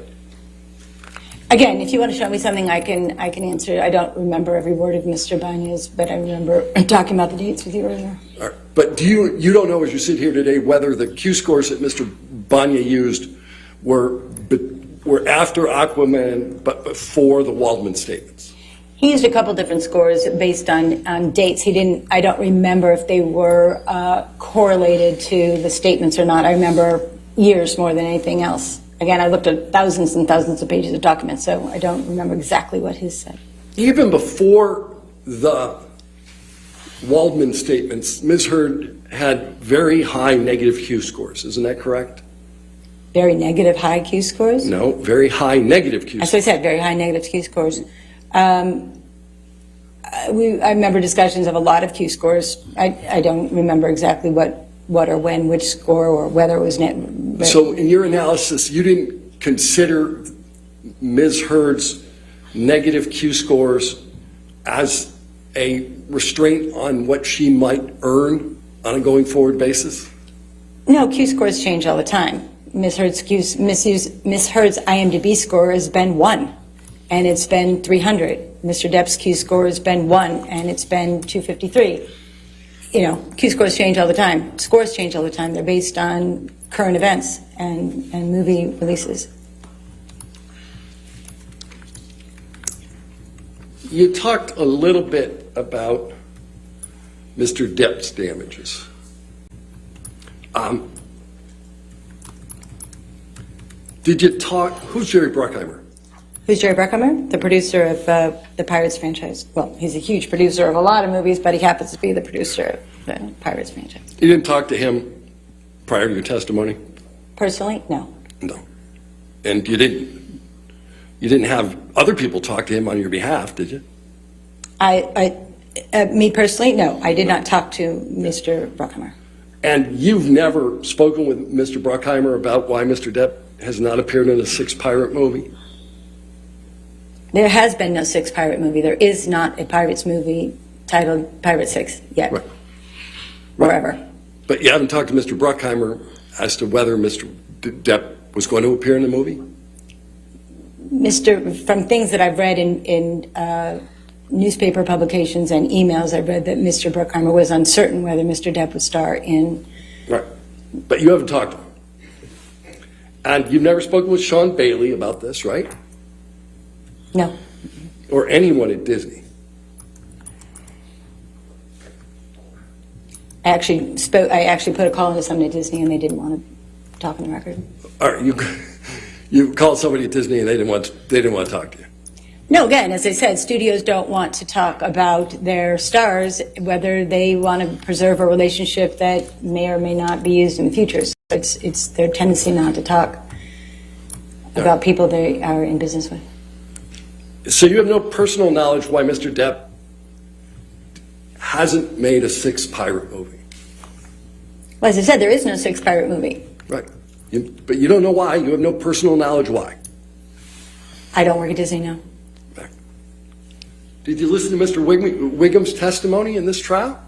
Again, if you want to show me something, I can answer it. I don't remember every word of Mr. Banya's, but I remember talking about the dates with you earlier. All right. But you don't know as you sit here today whether the Q scores that Mr. Banya used were after Aquaman but before the Waldman statements? He used a couple different scores based on dates. I don't remember if they were correlated to the statements or not. I remember years more than anything else. Again, I looked at thousands and thousands of pages of documents, so I don't remember exactly what his said. Even before the Waldman statements, Ms. Hurd had very high negative Q scores. Isn't that correct? Very negative high Q scores? No, very high negative Q As scores. I said, very high negative Q scores. I remember discussions of a lot of Q scores. I don't remember exactly what or when, which score, or whether it was net. So in your analysis, you didn't consider Ms. Hurd's negative Q scores as a restraint on what she might earn on a going forward basis? No, Q scores change all the time. Ms. Heard's IMDb score has been 1, and it's been 300. Mr. Depp's Q score has been 1, and it's been 253. You know, Q scores change all the time. Scores change all the time. They're based on current events and movie releases. You talked a little bit about Mr. Depp's damages. Did you talk, who's Jerry Bruckheimer? Who's Jerry Bruckheimer? The producer of the Pirates franchise. Well, he's a huge producer of a lot of movies, but he happens to be the producer of the Pirates franchise. You didn't talk to him prior to your testimony? Personally, no. No. And you didn't have other people talk to him on your behalf, did you? Me personally, no. I did not talk to Mr. Bruckheimer. And you've never spoken with Mr. Bruckheimer about why Mr. Depp has not appeared in a 6 pirate movie? There has been no 6 pirate movie. There is not a Pirates movie titled Pirate 6 yet. Right. Or ever. But you haven't talked to Mr. Bruckheimer as to whether Mr. Depp was going to appear in the movie? From things that I've read in newspaper publications and emails, I've read that Mr. Bruckheimer was uncertain whether Mr. Depp would star in. Right. But you haven't talked to him. And you've never spoken with Sean Bailey about this, right? No. Or anyone at Disney? I actually put a call into someone at Disney, and they didn't want to talk on the record. All right, you called somebody at Disney and they didn't want to talk to you. No, again, as I said, studios don't want to talk about their stars, whether they want to preserve a relationship that may or may not be used in the future. So it's their tendency not to talk about people they are in business with. So you have no personal knowledge why Mr. Depp hasn't made a 6 pirate movie? Well, as I said, there is no 6 pirate movie. Right. But you don't know why. You have no personal knowledge why. I don't work at Disney now. Right. Did you listen to Mr. Wiggum's testimony in this trial?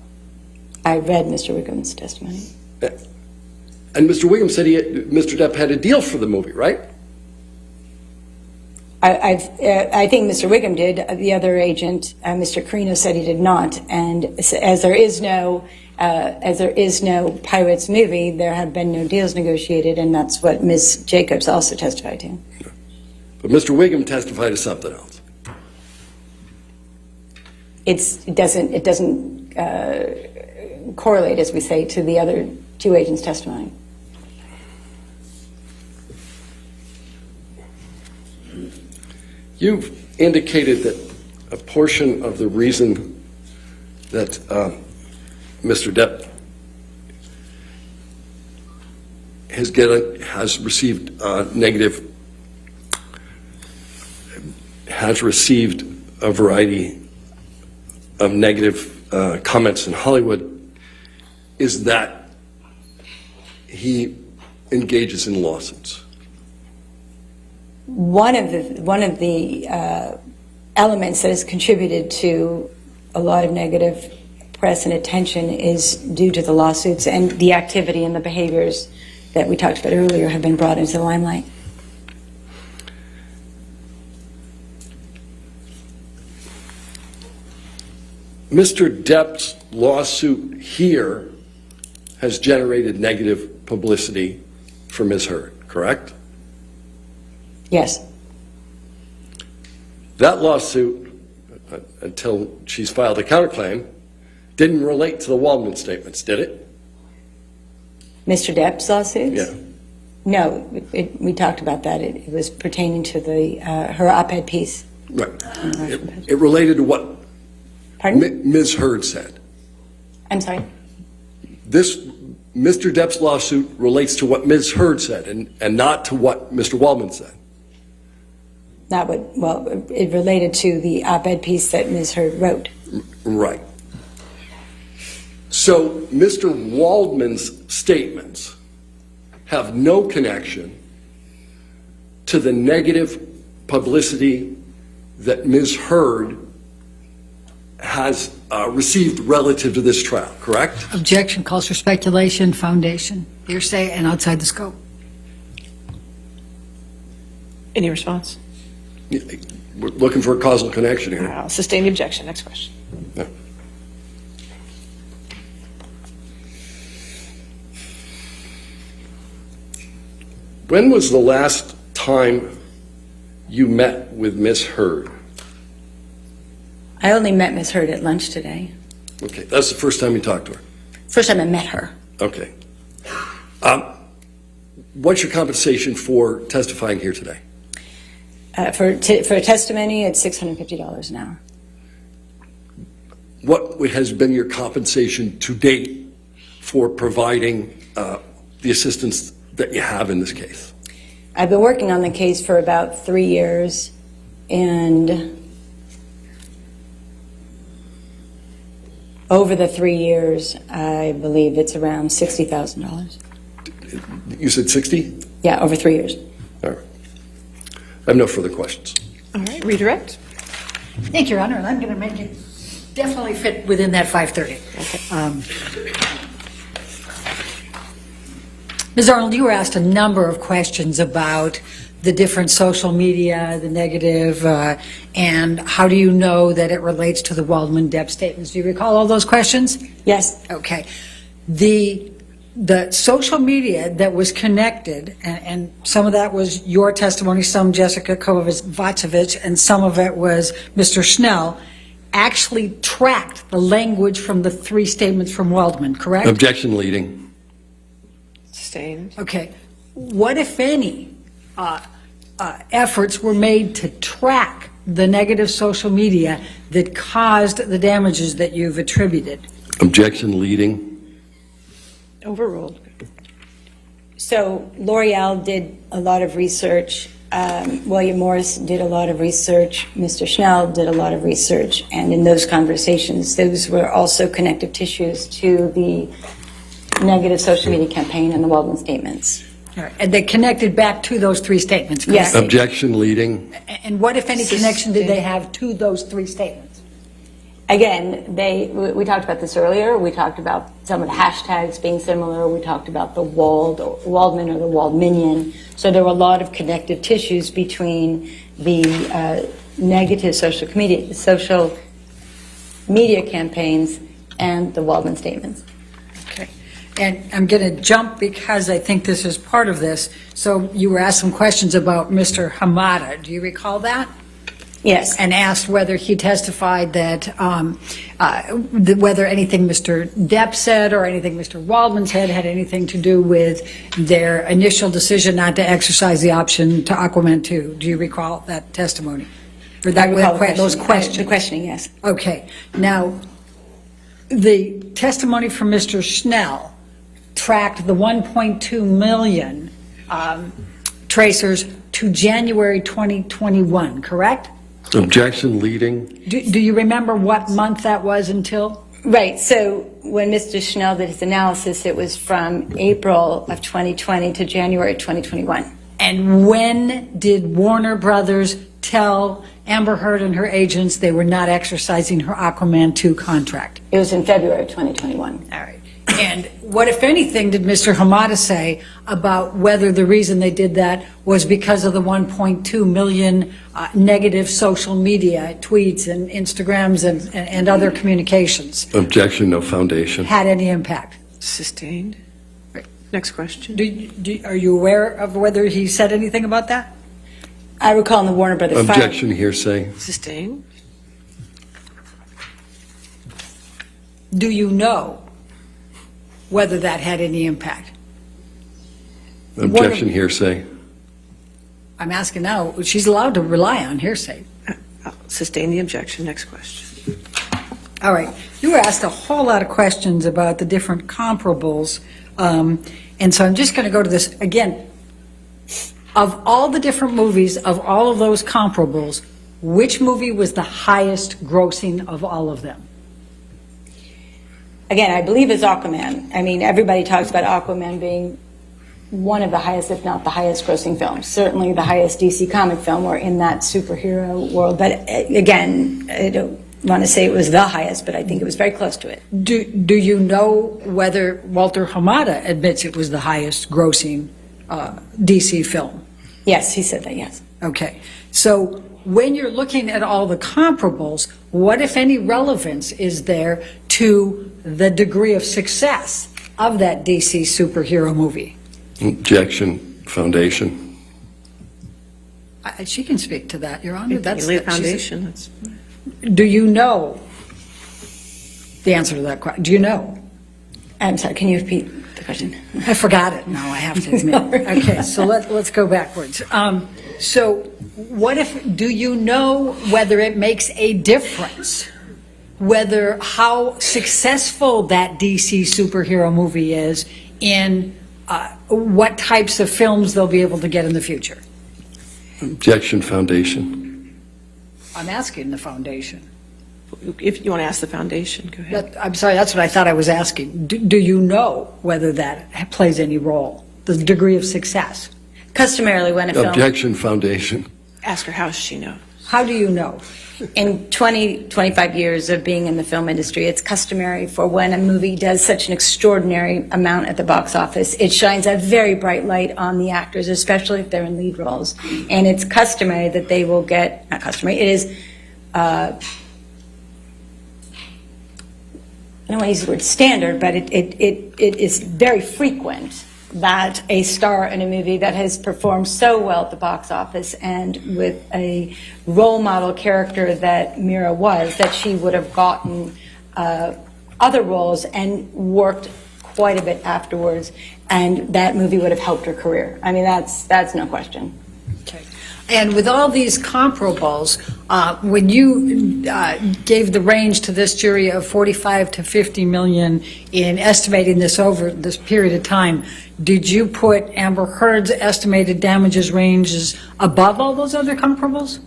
I read Mr. Wiggum's testimony. And Mr. Wiggum said Mr. Depp had a deal for the movie, right? I think Mr. Wiggum did. The other agent, Mr. Carino, said he did not. And as there is no Pirates movie, there have been no deals negotiated, and that's what Ms. Jacobs also testified to. But Mr. Wiggum testified to something else. It doesn't correlate, as we say, to the other 2 agents' testimony. You've indicated that a portion of the reason that Mr. Depp has received a variety of negative comments in Hollywood is that he engages in lawsuits. One of the elements that has contributed to a lot of negative press and attention is due to the lawsuits, and the activity and the behaviors that we talked about earlier have been brought into the limelight. Mr. Depp's lawsuit here has generated negative publicity for Ms. Heard, correct? Yes. That lawsuit, until she's filed a counterclaim, didn't relate to the Waldman statements, did it? Mr. Depp's lawsuits? Yeah. No, we talked about that. It was pertaining to her op-ed piece. Right. It related to what Pardon? Ms. Heard said. I'm sorry? Mr. Depp's lawsuit relates to what Ms. Heard said and not to what Mr. Waldman said. It related to the op-ed piece that Ms. Heard wrote. Right. So Mr. Waldman's statements have no connection to the negative publicity that Ms. Heard has received relative to this trial, correct? Objection calls for speculation, foundation, hearsay, and outside the scope. Any response? We're looking for a causal connection here. I'll sustain the objection. Next question. Yeah. When was the last time you met with Miss Hurd? I only met Ms. Hurd at lunch today. Okay, that's the first time you talked to her. First time I met her. Okay. What's your compensation for testifying here today? For a testimony, it's $650 an hour. What has been your compensation to date for providing the assistance that you have in this case? I've been working on the case for about 3 years, and over the 3 years, I believe it's around $60,000. You said 60? Yeah, over 3 years. All right. I have no further questions. All right, redirect. Thank you, Your Honor, and I'm going to make it definitely fit within that 5:30. Ms. Arnold, you were asked a number of questions about the different social media, the negative, and how do you know that it relates to the Waldman-Depp statements? Do you recall all those questions? Yes. Okay. The social media that was connected, and some of that was your testimony, some Jessica Kovacevic, and some of it was Mr. Schnell, actually tracked the language from the 3 statements from Waldman, correct? Objection leading. Sustained. Okay. What, if any, efforts were made to track the negative social media that caused the damages that you've attributed? Objection leading. Overruled. So L'Oreal did a lot of research. William Morris did a lot of research. Mr. Schnell did a lot of research. And in those conversations, those were also connective tissues to the negative social media campaign and the Waldman statements. All right. And they connected back to those 3 statements, correct? Yes. Objection leading. And what, if any, connection did they have to those 3 statements? Again, we talked about this earlier. We talked about some of the hashtags being similar. We talked about the Waldman or the Waldminion. So there were a lot of connective tissues between the negative social media campaigns and the Waldman statements. Okay. And I'm going to jump because I think this is part of this. So you were asked some questions about Mr. Hamada. Do you recall that? Yes. And asked whether he testified that whether anything Mr. Depp said or anything Mr. Waldman said had anything to do with their initial decision not to exercise the option to Aquaman 2. Do you recall that testimony? Or that, I recall those questions? The questioning, yes. Okay. Now, the testimony from Mr. Schnell tracked the 1.2 million tracers to January 2021, correct? Objection leading. Do you remember what month that was until? Right. So when Mr. Schnell did his analysis, it was from April of 2020 to January 2021. And when did Warner Brothers tell Amber Heard and her agents they were not exercising her Aquaman 2 contract? It was in February of 2021. All right. And what, if anything, did Mr. Hamada say about whether the reason they did that was because of the 1.2 million negative social media tweets and Instagrams and other communications? Objection, no foundation. Had any impact? Sustained. Next question. Are you aware of whether he said anything about that? I recall in the Warner Brothers file. Objection, hearsay. Sustained. Do you know whether that had any impact? Objection, hearsay. I'm asking now. She's allowed to rely on hearsay. I'll sustain the objection. Next question. All right. You were asked a whole lot of questions about the different comparables. And so I'm just going to go to this again. Of all the different movies, of all of those comparables, which movie was the highest grossing of all of them? Again, I believe it's Aquaman. I mean, everybody talks about Aquaman being one of the highest, if not the highest grossing films. Certainly the highest DC comic film or in that superhero world. But again, want to say it was the highest, but I think it was very close to it. Do you know whether Walter Hamada admits it was the highest grossing DC film? Yes, he said that, yes. Okay, so when you're looking at all the comparables, what, if any, relevance is there to the degree of success of that DC superhero movie? Objection, foundation. She can speak to that, Your Honor. You lay the she's- foundation. That's- Do you know the answer to that question? Do you know? I'm sorry, can you repeat the question? I forgot it. No, I have to admit. Okay, so let's go backwards. So what if, do you know whether it makes a difference, whether how successful that DC superhero movie is in what types of films they'll be able to get in the future? Objection, foundation. I'm asking the foundation. If you want to ask the foundation, go ahead. I'm sorry, that's what I thought I was asking. Do you know whether that plays any role, the degree of success? Customarily, when a film, Objection, foundation. Ask her how she knows. How do you know? in 25 years of being in the film industry, it's customary for when a movie does such an extraordinary amount at the box office, it shines a very bright light on the actors, especially if they're in lead roles. And it's customary that they will get, not customary, it is, I don't want to use the word standard, but it is very frequent that a star in a movie that has performed so well at the box office and with a role model character that Mira was, that she would have gotten other roles and worked quite a bit afterwards, and that movie would have helped her career. I mean, that's no question. Okay. And with all these comparables, when you gave the range to this jury of 45 to 50 million in estimating this over this period of time, did you put Amber Heard's estimated damages ranges above all those other comparables?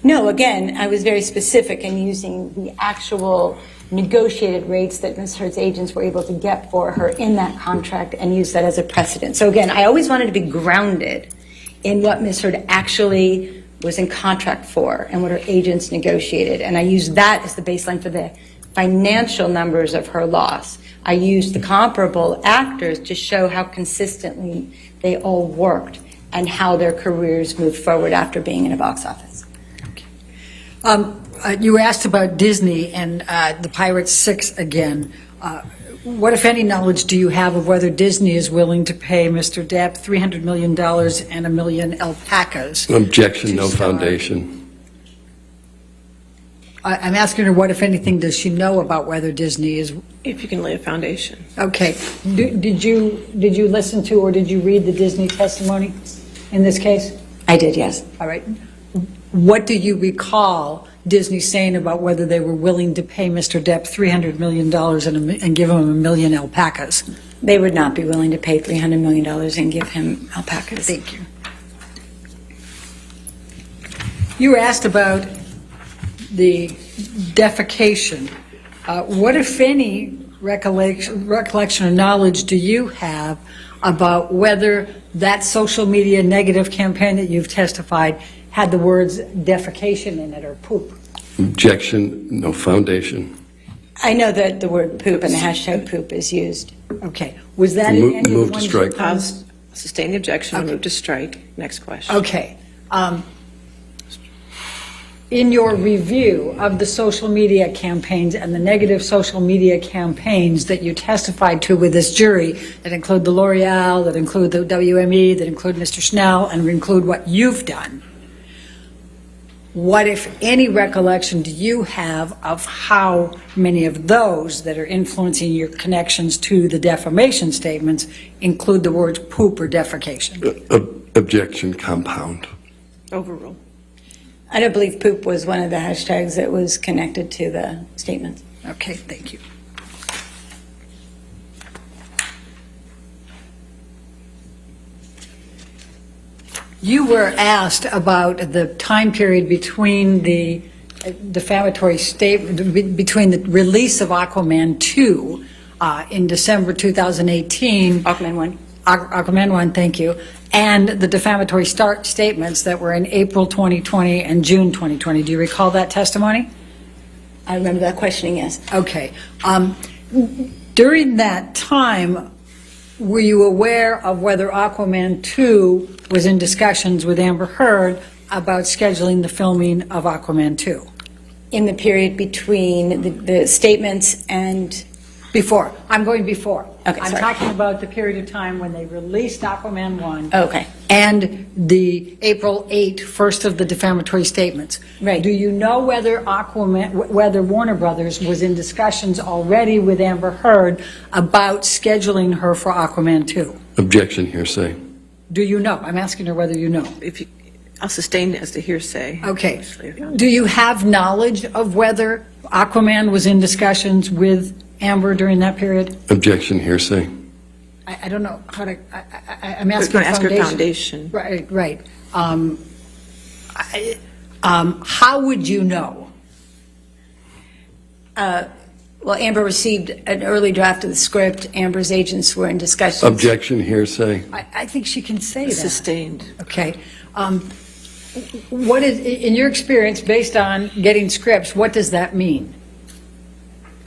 No, again, I was very specific in using the actual negotiated rates that Ms. Heard's agents were able to get for her in that contract and use that as a precedent. So again, I always wanted to be grounded in what Ms. Heard actually was in contract for and what her agents negotiated. And I used that as the baseline for the financial numbers of her loss. I used the comparable actors to show how consistently they all worked and how their careers moved forward after being in a box office. You asked about Disney and the Pirates 6 again. What, if any, knowledge do you have of whether Disney is willing to pay Mr. Depp $300 million and 1 million alpacas? Objection, no to star? foundation. I'm asking her, what, if anything, does she know about whether Disney is... If you can lay a foundation. Okay. Did you listen to or did you read the Disney testimony in this case? I did, yes. All right. What do you recall Disney saying about whether they were willing to pay Mr. Depp $300 million and give him 1 million alpacas? They would not be willing to pay $300 million and give him alpacas. Thank you. You were asked about the defecation. What, if any, recollection or knowledge do you have about whether that social media negative campaign that you've testified had the words defecation in it or poop? Objection, no foundation. I know that the word poop and the hashtag poop is used. Okay. Was that in any of the Move to ones you strike. posed? Sustain the objection and Okay. move to strike. Next question. Okay. In your review of the social media campaigns and the negative social media campaigns that you testified to with this jury, that include the L'Oreal, that include the WME, that include Mr. Schnell, and include what you've done, what, if any, recollection do you have of how many of those that are influencing your connections to the defamation statements include the words poop or defecation? Objection, compound. Overrule. I don't believe poop was one of the hashtags that was connected to the statement. Okay, thank you. You were asked about the time period between the defamatory statement, between the release of Aquaman 2 in December 2018. Aquaman 1. Aquaman 1, thank you, and the defamatory statements that were in April 2020 and June 2020. Do you recall that testimony? I remember that questioning, yes. Okay. During that time, were you aware of whether Aquaman 2 was in discussions with Amber Heard about scheduling the filming of Aquaman 2? In the period between the statements and, Before. I'm going before. Okay, I'm sorry. talking about the period of time when they released Aquaman 1 oh, okay. and the April 8th, first of the defamatory statements. Right. Do you know whether whether Warner Brothers was in discussions already with Amber Heard about scheduling her for Aquaman 2? Objection, hearsay. Do you know? I'm asking her whether you know. I'll sustain it as the hearsay. Okay. Do you have knowledge of whether Aquaman was in discussions with Amber during that period? Objection, hearsay. I don't know how to, I'm I was asking going to ask her foundation. foundation. Right. How would you know? Well, Amber received an early draft of the script. Amber's agents were in discussions. Objection, hearsay. I think she can say that. Sustained. Okay. What is, in your experience, based on getting scripts, what does that mean?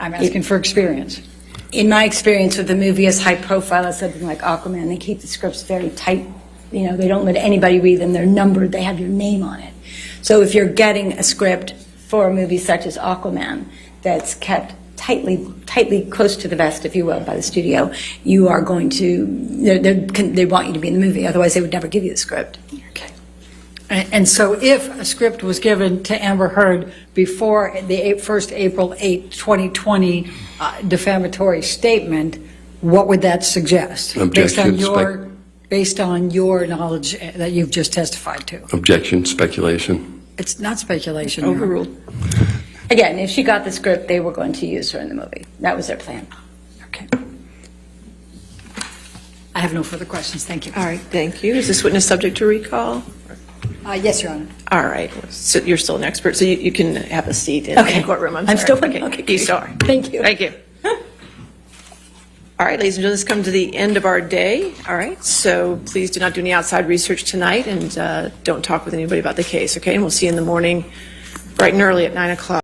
I'm asking for experience. In my experience with the movie as high profile as something like Aquaman, they keep the scripts very tight. You know, they don't let anybody read them. They're numbered. They have your name on it. So if you're getting a script for a movie such as Aquaman that's kept tightly close to the vest, if you will, by the studio, you are going to, they want you to be in the movie. Otherwise, they would never give you the script. Okay. And so if a script was given to Amber Heard before the first April 8, 2020 defamatory statement, what would that suggest? Objection, Based on your knowledge that you've just testified to. Objection, speculation. It's not speculation. Your Honor. Overruled. Again, if she got the script, they were going to use her in the movie. That was their plan. Okay. I have no further questions. Thank you. All right, thank you. Is this witness subject to recall? Yes, Your Honor. All right, so you're still an expert, so you can have a seat in Okay. the courtroom. I'm sorry. still- okay. okay, You still are. Thank you. Thank you. All right, ladies and gentlemen, this comes to the end of our day. All right, so please do not do any outside research tonight, and don't talk with anybody about the case, okay? And we'll see you in the morning, bright and early at 9 o'clock.